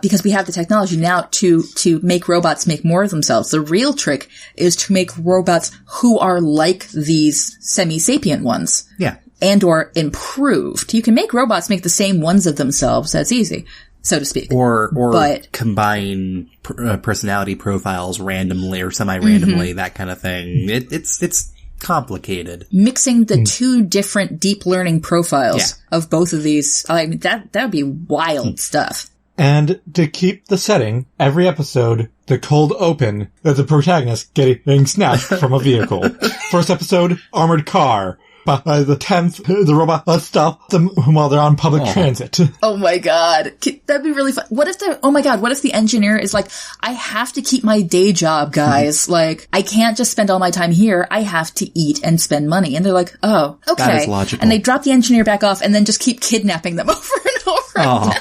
because we have the technology now to make robots make more of themselves. The real trick is to make robots who are like these semi-sapient ones. Yeah. And or improved. You can make robots make the same ones of themselves. That's easy, so to speak. But combine personality profiles randomly or semi-randomly, that kind of thing. It's complicated. Mixing the two different deep learning profiles of both of these, I mean, that would be wild stuff. And to keep the setting, every episode, the cold open, there's the protagonist getting snatched from a vehicle. First episode, armored car. By the 10th, the robot stops them while they're on public transit. Oh my god. That'd be really fun. What if the engineer is like, I have to keep my day job, guys. Like, I can't just spend all my time here. I have to eat and spend money. And they're like, oh, okay. That is logical. And they drop the engineer back off and then just keep kidnapping them over and over again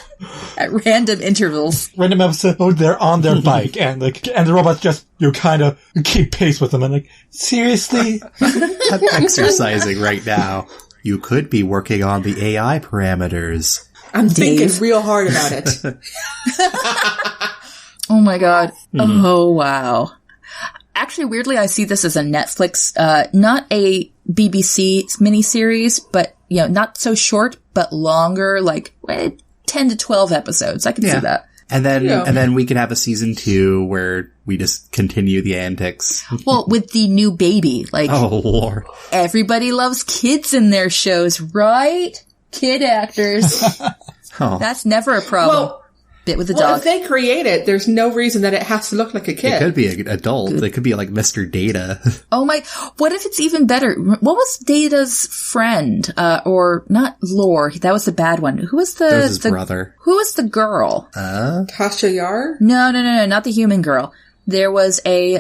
at random intervals. Random episode, they're on their bike and the robots just, kind of keep pace with them and like, seriously? I'm exercising right now. You could be working on the AI parameters. I'm thinking real hard about it. Oh my god. Oh wow. Actually, weirdly, I see this as a Netflix, not a BBC miniseries, but, not so short, but longer, like 10 to 12 episodes. I can see that. And then we can have a season 2 where we just continue the antics. Well, with the new baby, like, oh Lord, everybody loves kids in their shows, right? Kid actors. That's never a problem. Well, Bit with the dog. If they create it, there's no reason that it has to look like a kid. It could be an adult. It could be like Mr. Data. Oh my, what if it's even better? What was Data's friend? Or not Lore, that was the bad one. Who was that was his brother. Who was the girl? Tasha Yar? No, not the human girl. There was a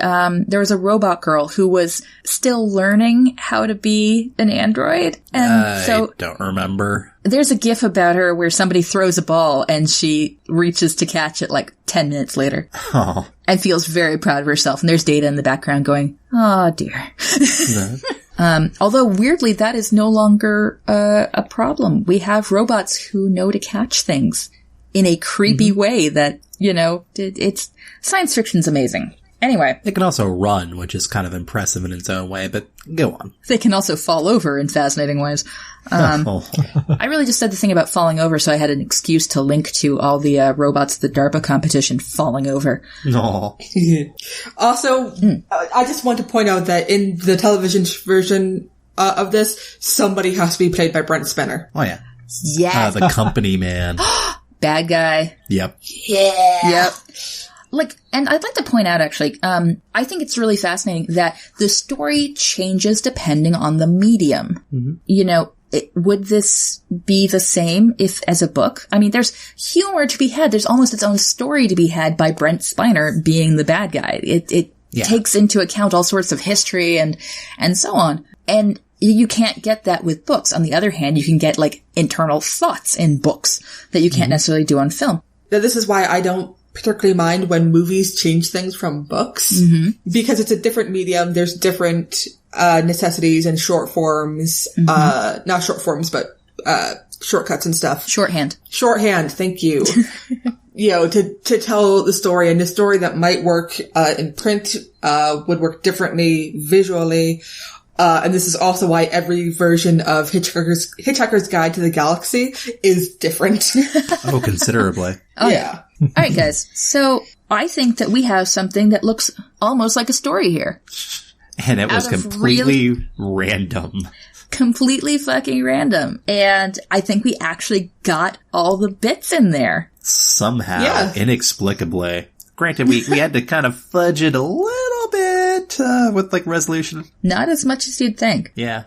robot girl who was still learning how to be an android. And so I don't remember. There's a gif about her where somebody throws a ball and she reaches to catch it like 10 minutes later. Oh. And feels very proud of herself. And there's Data in the background going, oh dear. Although weirdly, that is no longer a problem. We have robots who know to catch things in a creepy way that, it's science fiction's amazing. Anyway. They can also run, which is kind of impressive in its own way, but go on. They can also fall over in fascinating ways. I really just said the thing about falling over, so I had an excuse to link to all the robots at the DARPA competition falling over. No. Also, I just want to point out that in the television version of this, somebody has to be played by Brent Spiner. Oh, yeah. Yeah. The company man. Bad guy. Yep. Yeah. Yep. And I'd like to point out, actually, I think it's really fascinating that the story changes depending on the medium. Mm-hmm. Would this be the same if as a book? I mean, there's humor to be had. There's almost its own story to be had by Brent Spiner being the bad guy. It takes into account all sorts of history and so on. And you can't get that with books. On the other hand, you can get internal thoughts in books that you can't necessarily do on film. Now, this is why I don't particularly mind when movies change things from books, because it's a different medium. There's different necessities and short forms, not short forms, but shortcuts and stuff. Shorthand, thank you. To tell the story, and the story that might work in print would work differently visually. And this is also why every version of Hitchhiker's Guide to the Galaxy is different. Oh, considerably. Oh, yeah. All right, guys. So I think that we have something that looks almost like a story here. And it was completely random. Completely fucking random. And I think we actually got all the bits in there. Somehow. Inexplicably. Granted, we had to kind of fudge it a little bit with resolution. Not as much as you'd think. Yeah.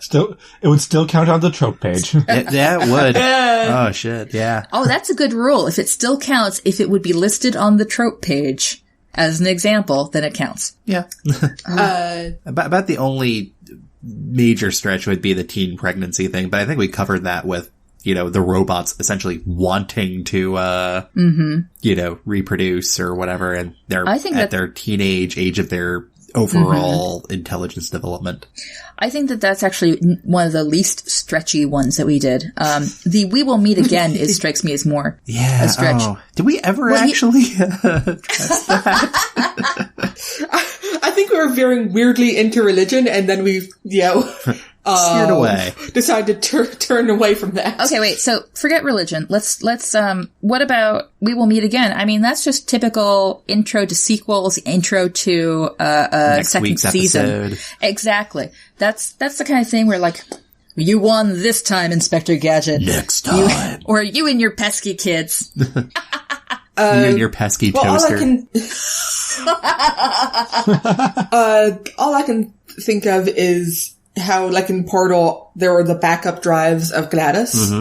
It would still count on the trope page. Yeah, it would. Oh, shit, yeah. Oh, that's a good rule. If it still counts, if it would be listed on the trope page as an example, then it counts. Yeah. About the only major stretch would be the teen pregnancy thing, but I think we covered that with the robots essentially wanting to, reproduce or whatever, and they're at their teenage age of their overall intelligence development. I think that that's actually one of the least stretchy ones that we did. The "we will meet again" strikes me as more a stretch. Oh. Did we ever actually test that? I think we were veering weirdly into religion, and then we, steered away. Decided to turn away from that. Okay, wait. So forget religion. Let's. What about "We Will Meet Again"? I mean, that's just typical intro to sequels, intro to next second week's season. Episode. Exactly. That's the kind of thing where you won this time, Inspector Gadget. Next time. Or you and your pesky kids. You and your pesky toaster. All I can think of is how, like in Portal, there were the backup drives of Gladys.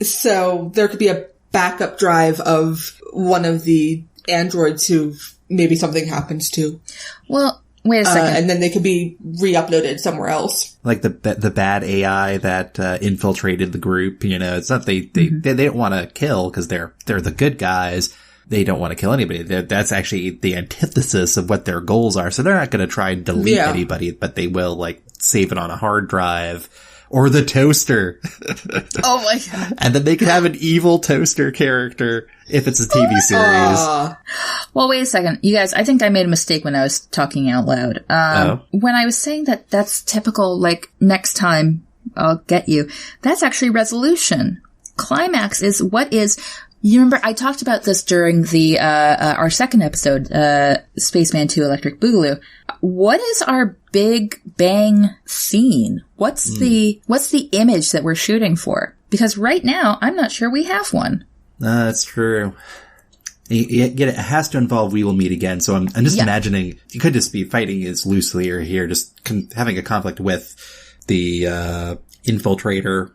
So there could be a backup drive of one of the androids who maybe something happens to. Well, wait a second. And then they could be re-uploaded somewhere else. Like the bad AI that infiltrated the group. You know, it's not they don't want to kill because they're the good guys. They don't want to kill anybody. That's actually the antithesis of what their goals are. So they're not going to try and delete anybody, but they will like save it on a hard drive or the toaster. Oh my God. And then they can have an evil toaster character if it's a TV series. Well, wait a second. You guys, I think I made a mistake when I was talking out loud. When I was saying that that's typical, like, next time I'll get you, that's actually resolution. Climax is what is... You remember, I talked about this during the our second episode, Spaceman 2 Electric Boogaloo. What is our big bang scene? What's the image that we're shooting for? Because right now, I'm not sure we have one. That's true. Yet it has to involve We Will Meet Again. So I'm just imagining, you could just be fighting as loosely or here, just having a conflict with the infiltrator.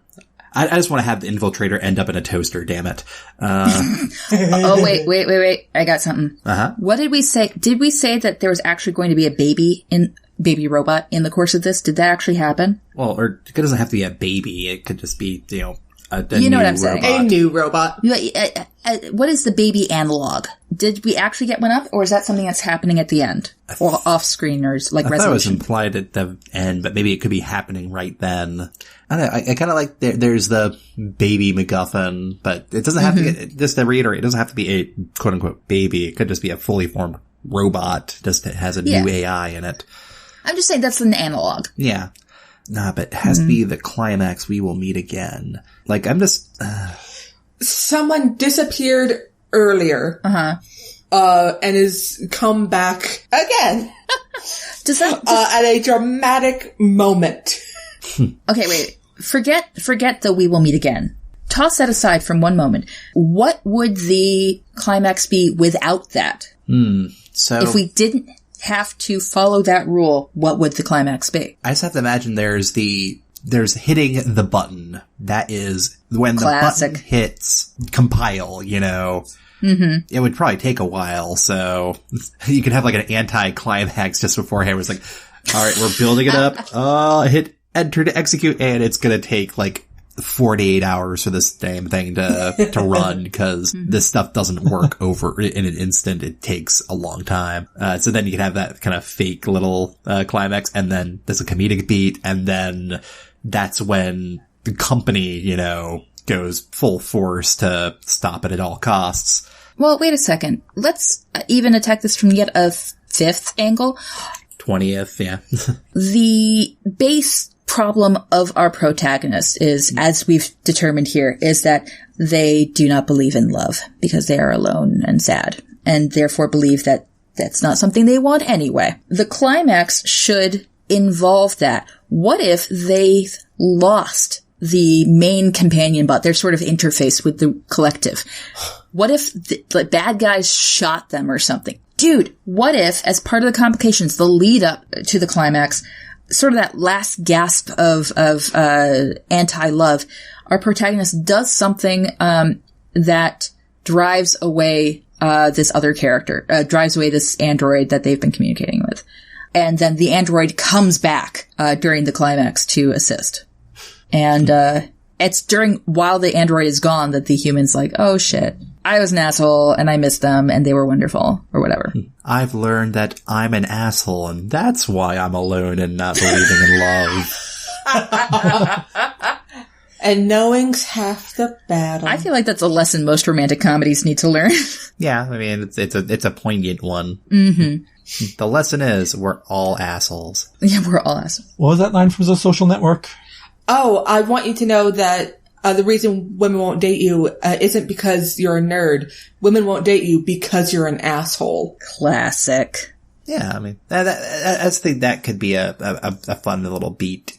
I just want to have the infiltrator end up in a toaster, damn it. Oh, wait. I got something. What did we say? Did we say that there was actually going to be a baby robot in the course of this? Did that actually happen? Well, or it doesn't have to be a baby. It could just be, a know what I'm saying. A new robot. What is the baby analog? Did we actually get one up, or is that something that's happening at the end? Or off screen, or like resolution? I thought it was implied at the end, but maybe it could be happening right then. I don't know. I kind of like there's the baby MacGuffin, but it doesn't have to get, just to reiterate, it doesn't have to be a quote unquote baby. It could just be a fully formed robot, just it has a new AI in it. I'm just saying that's an analog. Yeah. Nah, but it has to be the climax. We will meet again. Like, I'm just... Someone disappeared earlier. And has come back again. At a dramatic moment. Okay, wait. Forget the We Will Meet Again. Toss that aside from one moment. What would the climax be without that? So if we didn't have to follow that rule, what would the climax be? I just have to imagine there's hitting the button. That is when Classic. The button hits compile, It would probably take a while, so you could have like an anti-climax just beforehand where it's like, all right, we're building it up. Hit enter to execute, and it's gonna take like 48 hours for this damn thing to run, because this stuff doesn't work over in an instant. It takes a long time. So then you can have that kind of fake little climax, and then there's a comedic beat, and then that's when the company, goes full force to stop it at all costs. Well, wait a second. Let's even attack this from yet a fifth angle. 20th, yeah. The base problem of our protagonist is, as we've determined here, is that they do not believe in love because they are alone and sad, and therefore believe that that's not something they want anyway. The climax should involve that. What if they lost the main companion bot, their sort of interface with the collective? What if the bad guys shot them or something? Dude, what if, as part of the complications, the lead up to the climax, sort of that last gasp of anti-love, our protagonist does something that drives away this other character, drives away this android that they've been communicating with. And then the android comes back during the climax to assist. And it's while the android is gone that the human's like, oh shit, I was an asshole and I missed them and they were wonderful, or whatever. I've learned that I'm an asshole and that's why I'm alone and not believing in love. And knowing's half the battle. I feel like that's a lesson most romantic comedies need to learn. Yeah, I mean, it's a poignant one. Mm-hmm. The lesson is we're all assholes. Yeah, we're all assholes. What was that line from The Social Network? Oh, I want you to know that the reason women won't date you isn't because you're a nerd. Women won't date you because you're an asshole. Classic. Yeah, I mean, I think that could be a fun little beat,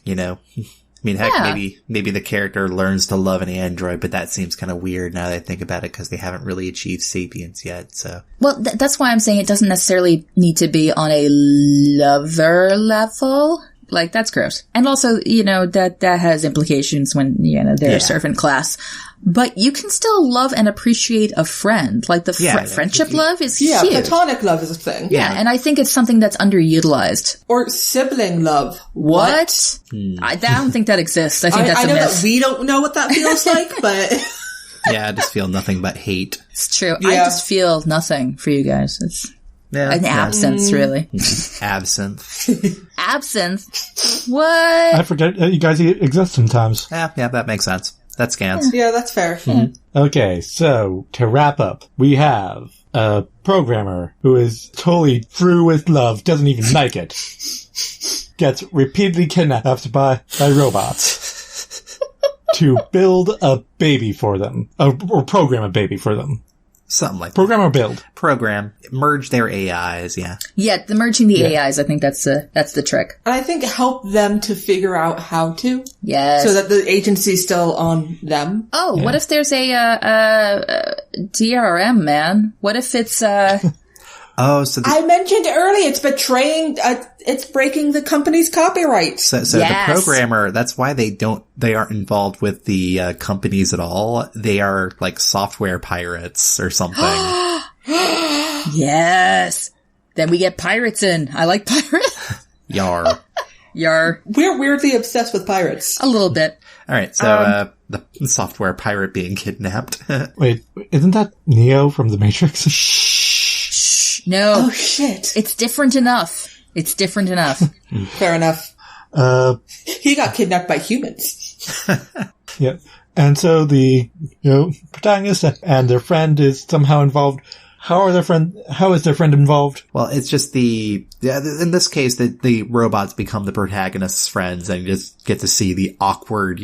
I mean, heck, maybe the character learns to love an android, but that seems kind of weird now that I think about it because they haven't really achieved sapience yet, so. Well, that's why I'm saying it doesn't necessarily need to be on a lover level. Like, that's gross. And also, that has implications when, they're a servant class. But you can still love and appreciate a friend. Like, the friendship love is huge. Yeah, platonic love is a thing. Yeah, and I think it's something that's underutilized. Or sibling love. What? I don't think that exists. I think that's a myth. I know that we don't know what that feels like, but... Yeah, I just feel nothing but hate. It's true. Yeah. I just feel nothing for you guys. It's... an absence, really. Absinthe. Absinthe? What? I forget you guys exist sometimes. Yeah, that makes sense. That scans. Yeah, that's fair. Mm-hmm. Okay, so to wrap up, we have a programmer who is totally through with love, doesn't even like it, gets repeatedly kidnapped by robots to build a baby for them, or program a baby for them. Something like program or build. Program. Merge their AIs, yeah. Yeah, merging the AIs, I think that's the trick. And I think help them to figure out how to. Yes. So that the agency's still on them. Oh, what if there's a DRM, man? What if it's Oh, so I mentioned earlier, it's breaking the company's copyright. So the programmer, that's why they aren't involved with the companies at all. They are like software pirates or something. Yes. Then we get pirates in. I like pirates. Yar. Yar. We're weirdly obsessed with pirates. A little bit. All right, so the software pirate being kidnapped. Wait, isn't that Neo from The Matrix? No. Oh, shit. It's different enough. Fair enough. He got kidnapped by humans. Yeah. And so the protagonist and their friend is somehow involved. How is their friend involved? Well, it's just in this case, the robots become the protagonist's friends and you just get to see the awkward,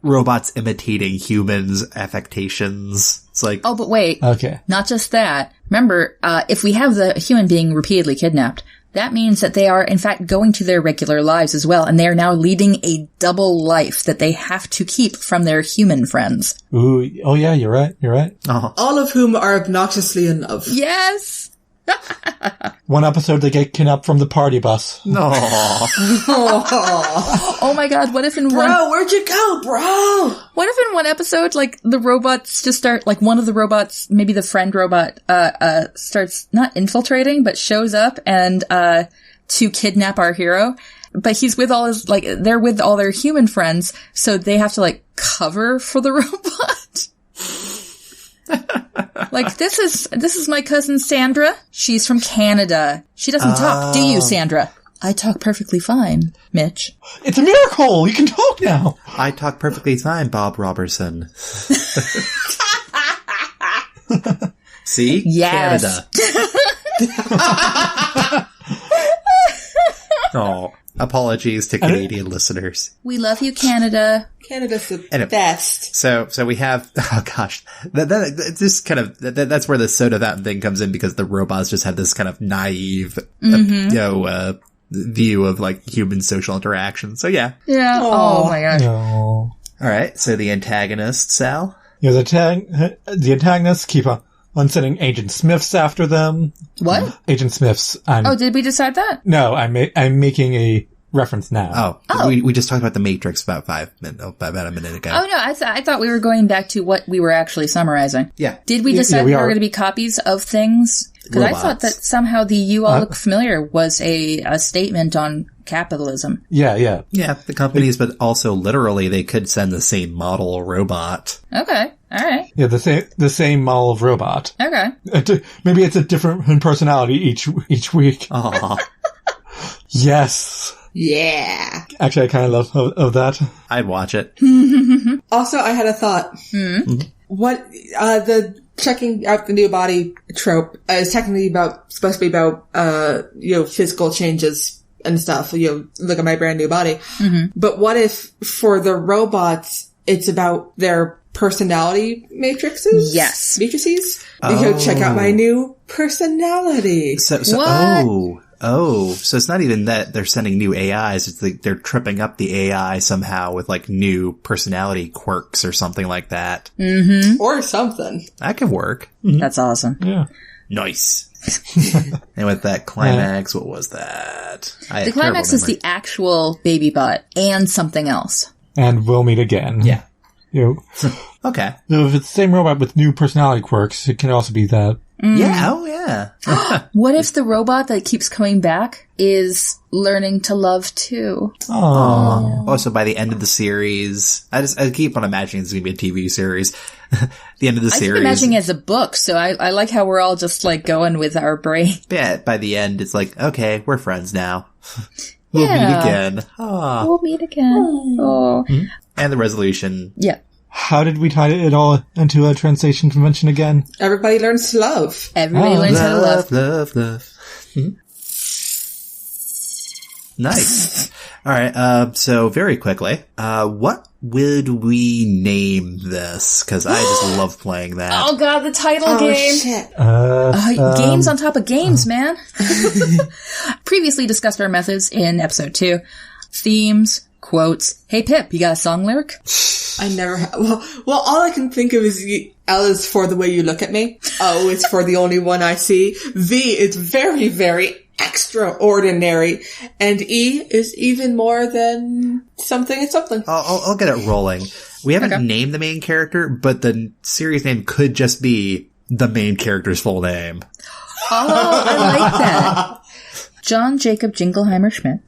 robots imitating humans' affectations. It's like... Oh, but wait. Okay. Not just that. Remember, if we have the human being repeatedly kidnapped, that means that they are, in fact, going to their regular lives as well, and they are now leading a double life that they have to keep from their human friends. Ooh, oh yeah, you're right. Uh-huh. All of whom are obnoxiously in love. Yes! One episode they get kidnapped from the party bus. No. Oh my god, what if in one... Bro, where'd you go, bro? What if in one episode, like, the robots just start, like, one of the robots, maybe the friend robot, starts not infiltrating, but shows up and, to kidnap our hero. But he's with all his, like, they're with all their human friends, so they have to, like, cover for the robot. Like, this is my cousin Sandra. She's from Canada. She doesn't talk, do you, Sandra? I talk perfectly fine, Mitch. It's a miracle! You can talk now! I talk perfectly fine, Bob Robertson. See? Yes. Canada. Oh, apologies to Canadian listeners. We love you, Canada. Canada's the best. So we have, oh gosh, that's where the soda fountain thing comes in because the robots just have this kind of naive, view of like human social interaction. So yeah. Yeah. Oh my gosh. No. All right. So the antagonist, Sal? Yeah, the antagonists keep on sending Agent Smiths after them. What? Agent Smiths. Did we decide that? No, I'm making a reference now. Oh. We just talked about the Matrix about a minute ago. Oh no, I thought we were going back to what we were actually summarizing. Yeah. Did we decide we were going to be copies of things? Because I thought that somehow the "you all look familiar" was a statement on capitalism. Yeah. Yeah, the companies, but also literally they could send the same model robot. Okay. All right. Yeah, the same model of robot. Okay. Maybe it's a different personality each week. Aw. Yes. Yeah. Actually, I kind of love of that. I'd watch it. Also, I had a thought. Mm-hmm. What, the checking out the new body trope is technically supposed to be about, physical changes and stuff. Look at my brand new body. Mm-hmm. But what if for the robots, it's about their personality matrices? Yes. Matrices? Check out my new personality. So What? Oh, so it's not even that they're sending new AIs. It's like they're tripping up the AI somehow with like new personality quirks or something like that. Mm-hmm. Or something. That could work. That's awesome. Yeah. Nice. And with that climax, what was that? The climax is the actual baby bot and something else. And we'll meet again. Yeah. Okay. So if it's the same robot with new personality quirks, it can also be that. Yeah. Oh, yeah. What if the robot that keeps coming back is learning to love too? Oh. Also, by the end of the series, I keep on imagining it's going to be a TV series. The end of the series. I keep imagining it as a book, so I like how we're all just like going with our brain. Yeah, by the end, it's like, okay, we're friends now. We'll meet again. Oh. We'll meet again. Oh. And the resolution. Yeah. How did we tie it all into a translation convention again? Everybody learns to love. Everybody learns how to love. Love. Nice. All right. So very quickly, what would we name this? Because I just love playing that. Oh god, the title game. Shit. Games on top of games, man. Previously discussed our methods in episode 2. Themes, quotes. Hey Pip, you got a song lyric? I never well, all I can think of is L is for the way you look at me. O is for the only one I see. V is very, very extraordinary. And E is even more than something and something. I'll get it rolling. We haven't named the main character, but the series name could just be the main character's full name. Oh, I like that. John Jacob Jingleheimer Schmidt.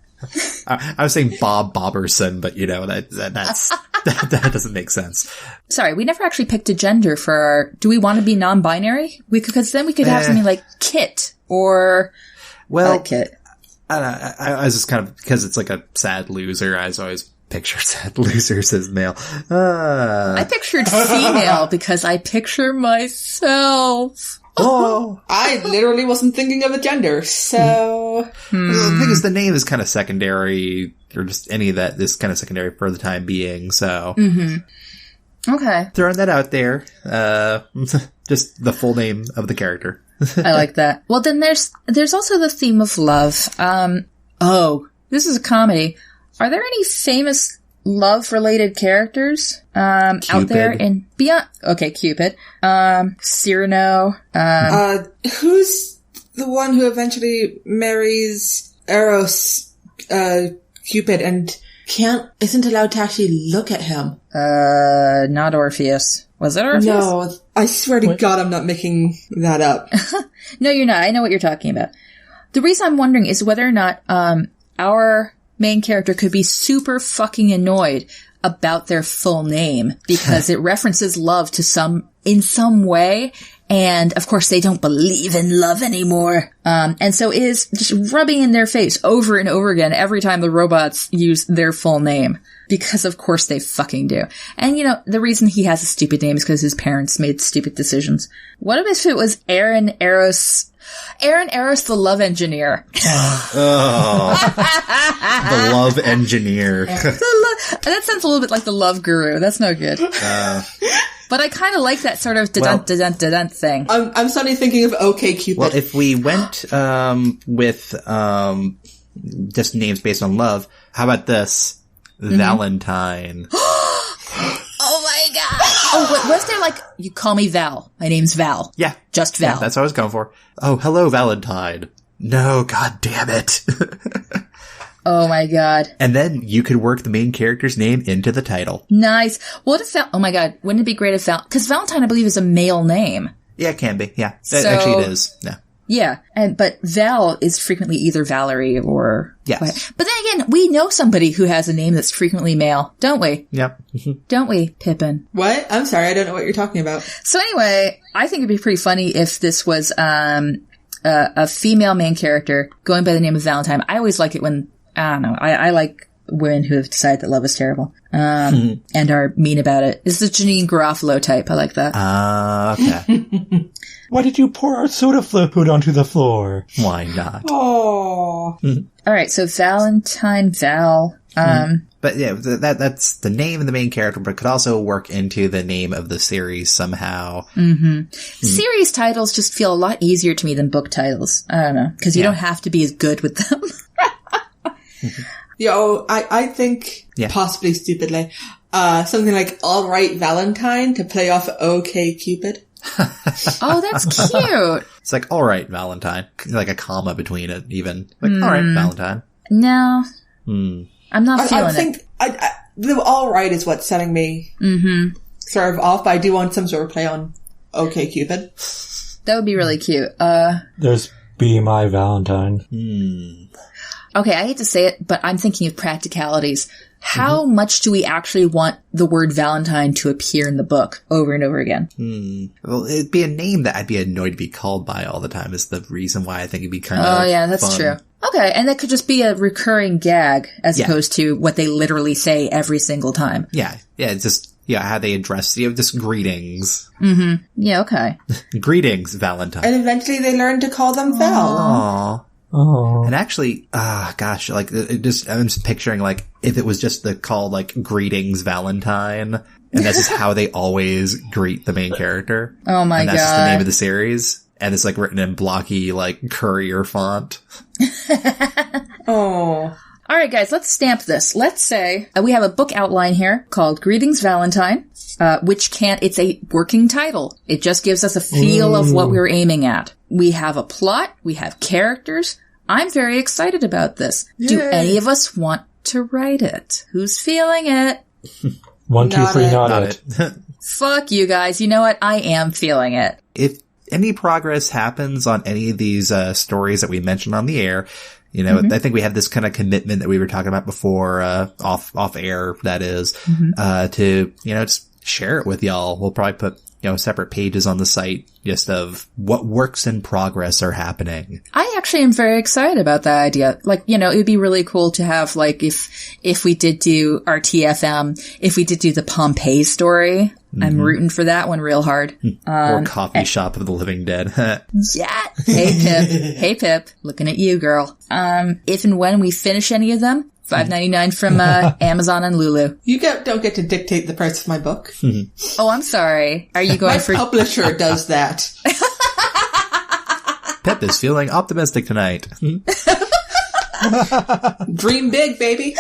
I was saying Bob Bobberson, but that doesn't make sense. Sorry, we never actually picked a gender for our... Do we want to be non-binary? Because then we could have something like Kit or... Well, Kit. I was just kind of... Because it's like a sad loser, I always picture sad losers as male. I pictured female because I picture myself. Oh, I literally wasn't thinking of a gender, so... The thing is, the name is kind of secondary, or just any of that is kind of secondary for the time being, so... Okay. Throwing that out there, just the full name of the character. I like that. Well, then there's also the theme of love. This is a comedy. Are there any famous love-related characters out there in beyond? Okay, Cupid. Cyrano. Who's the one who eventually marries Eros, Cupid, and isn't allowed to actually look at him? Not Orpheus. Was it Orpheus? No, I swear to God, I'm not making that up. No, you're not. I know what you're talking about. The reason I'm wondering is whether or not our main character could be super fucking annoyed about their full name because it references love to in some way. And of course they don't believe in love anymore. And so it is just rubbing in their face over and over again every time the robots use their full name. Because of course they fucking do. And the reason he has a stupid name is because his parents made stupid decisions. What if it was Aaron Eros, the love engineer? The love engineer. That sounds a little bit like the love guru. That's no good. But I kind of like that sort of da-dun thing. I'm suddenly thinking of OK Cupid. Well, if we went with just names based on love, how about this? Valentine. Oh my god! Oh, was there like, you call me Val. My name's Val. Yeah. Just Val. Yeah, that's what I was going for. Oh, hello, Valentine. No, god damn it. Oh my god. And then you could work the main character's name into the title. Nice. What if oh my god, wouldn't it be great if because Valentine, I believe, is a male name. Yeah, it can be. Yeah. Actually, it is. Yeah. Yeah. But Val is frequently either Valerie or... Yes. But then again, we know somebody who has a name that's frequently male, don't we? Yep. Don't we, Pippin? What? I'm sorry, I don't know what you're talking about. So anyway, I think it'd be pretty funny if this was a female main character going by the name of Valentine. I always like it when... I don't know. I like women who have decided that love is terrible and are mean about it. It's the Janine Garofalo type. I like that. Okay. Why did you pour our soda fluid onto the floor? Why not? Oh. All right, so Valentine, Val. But yeah, that's the name of the main character, but it could also work into the name of the series somehow. Series titles just feel a lot easier to me than book titles. I don't know, because you don't have to be as good with them. I think, possibly stupidly, something like All Right Valentine to play off OK Cupid. Oh, that's cute. It's like, all right, Valentine. Like a comma between it, even. Like, all right, Valentine. No. I'm not feeling it. I think the all right is what's setting me sort of off, but I do want some sort of play on OK Cupid. That would be really cute. There's Be My Valentine. Okay, I hate to say it, but I'm thinking of practicalities. How much do we actually want the word Valentine to appear in the book over and over again? Well, it'd be a name that I'd be annoyed to be called by all the time is the reason why I think it'd be kind of that's fun. true. Okay, and that could just be a recurring gag as opposed to what they literally say every single time. Yeah, it's just, how they address, just greetings. Yeah, okay. Greetings, Valentine. And eventually they learn to call them Val. Aww. Oh. And actually, gosh, like, I'm just picturing, like, if it was just called, like, Greetings Valentine, and that's just how they always greet the main character. Oh my God. And that's just the name of the series. And it's, like, written in blocky, like, courier font. Oh. All right, guys, let's stamp this. Let's say we have a book outline here called Greetings Valentine, it's a working title. It just gives us a feel of what we're aiming at. We have a plot. We have characters. I'm very excited about this. Yay. Do any of us want to write it? Who's feeling it? 1, 2, 3, not it. Fuck you guys. You know what? I am feeling it. If any progress happens on any of these stories that we mentioned on the air, I think we have this kind of commitment that we were talking about before, off air, that is, to, just share it with y'all. We'll probably put, separate pages on the site just of what works in progress are happening. I actually am very excited about that idea. Like, it would be really cool to have, like, if we did do our TFM, if we did do the Pompeii story, I'm rooting for that one real hard. Or Coffee Shop of the Living Dead. Yeah. Hey, Pip. Looking at you, girl. If and when we finish any of them, $5.99 from Amazon and Lulu. You don't get to dictate the price of my book. Oh, I'm sorry. Are you going my publisher does that. Pip is feeling optimistic tonight. Dream big, baby.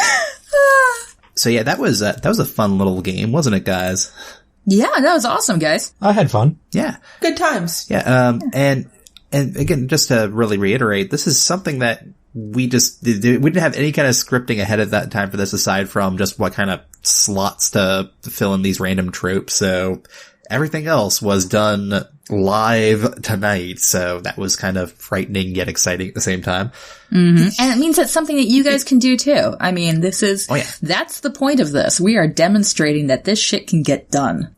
So yeah, that was a fun little game, wasn't it, guys? Yeah, that was awesome, guys. I had fun. Yeah. Good times. Yeah, and again, just to really reiterate, this is something that we didn't have any kind of scripting ahead of that time for this, aside from just what kind of slots to fill in these random tropes. So everything else was done live tonight. So that was kind of frightening yet exciting at the same time. And it means that's something that you guys can do too. I mean, that's the point of this. We are demonstrating that this shit can get done.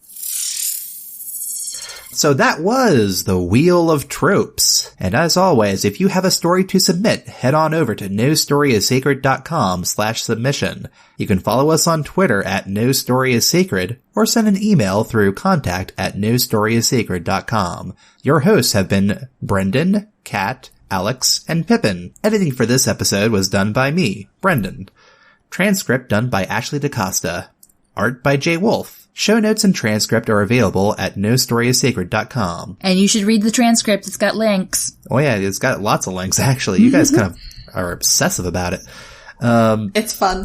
So that was the Wheel of Tropes. And as always, if you have a story to submit, head on over to nostoryissacred.com/submission. You can follow us on Twitter at nostoryissacred or send an email through contact@nostoryissacred.com. Your hosts have been Brendan, Kat, Alex, and Pippin. Editing for this episode was done by me, Brendan. Transcript done by Ashley DaCosta. Art by Jay Wolf. Show notes and transcript are available at nostoryissacred.com. And you should read the transcript. It's got links. Oh yeah, it's got lots of links, actually. You guys kind of are obsessive about it. It's fun.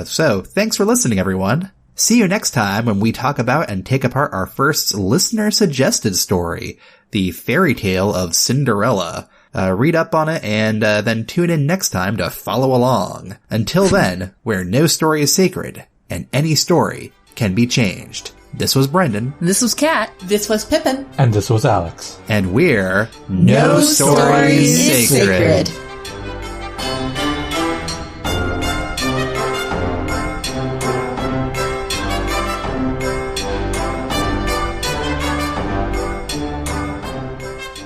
So, thanks for listening, everyone. See you next time when we talk about and take apart our first listener-suggested story, the fairy tale of Cinderella. Read up on it and then tune in next time to follow along. Until then, where no story is sacred, and any story can be changed. This was Brendan. This was Kat. This was Pippin. And this was Alex. And we're No Story is Sacred.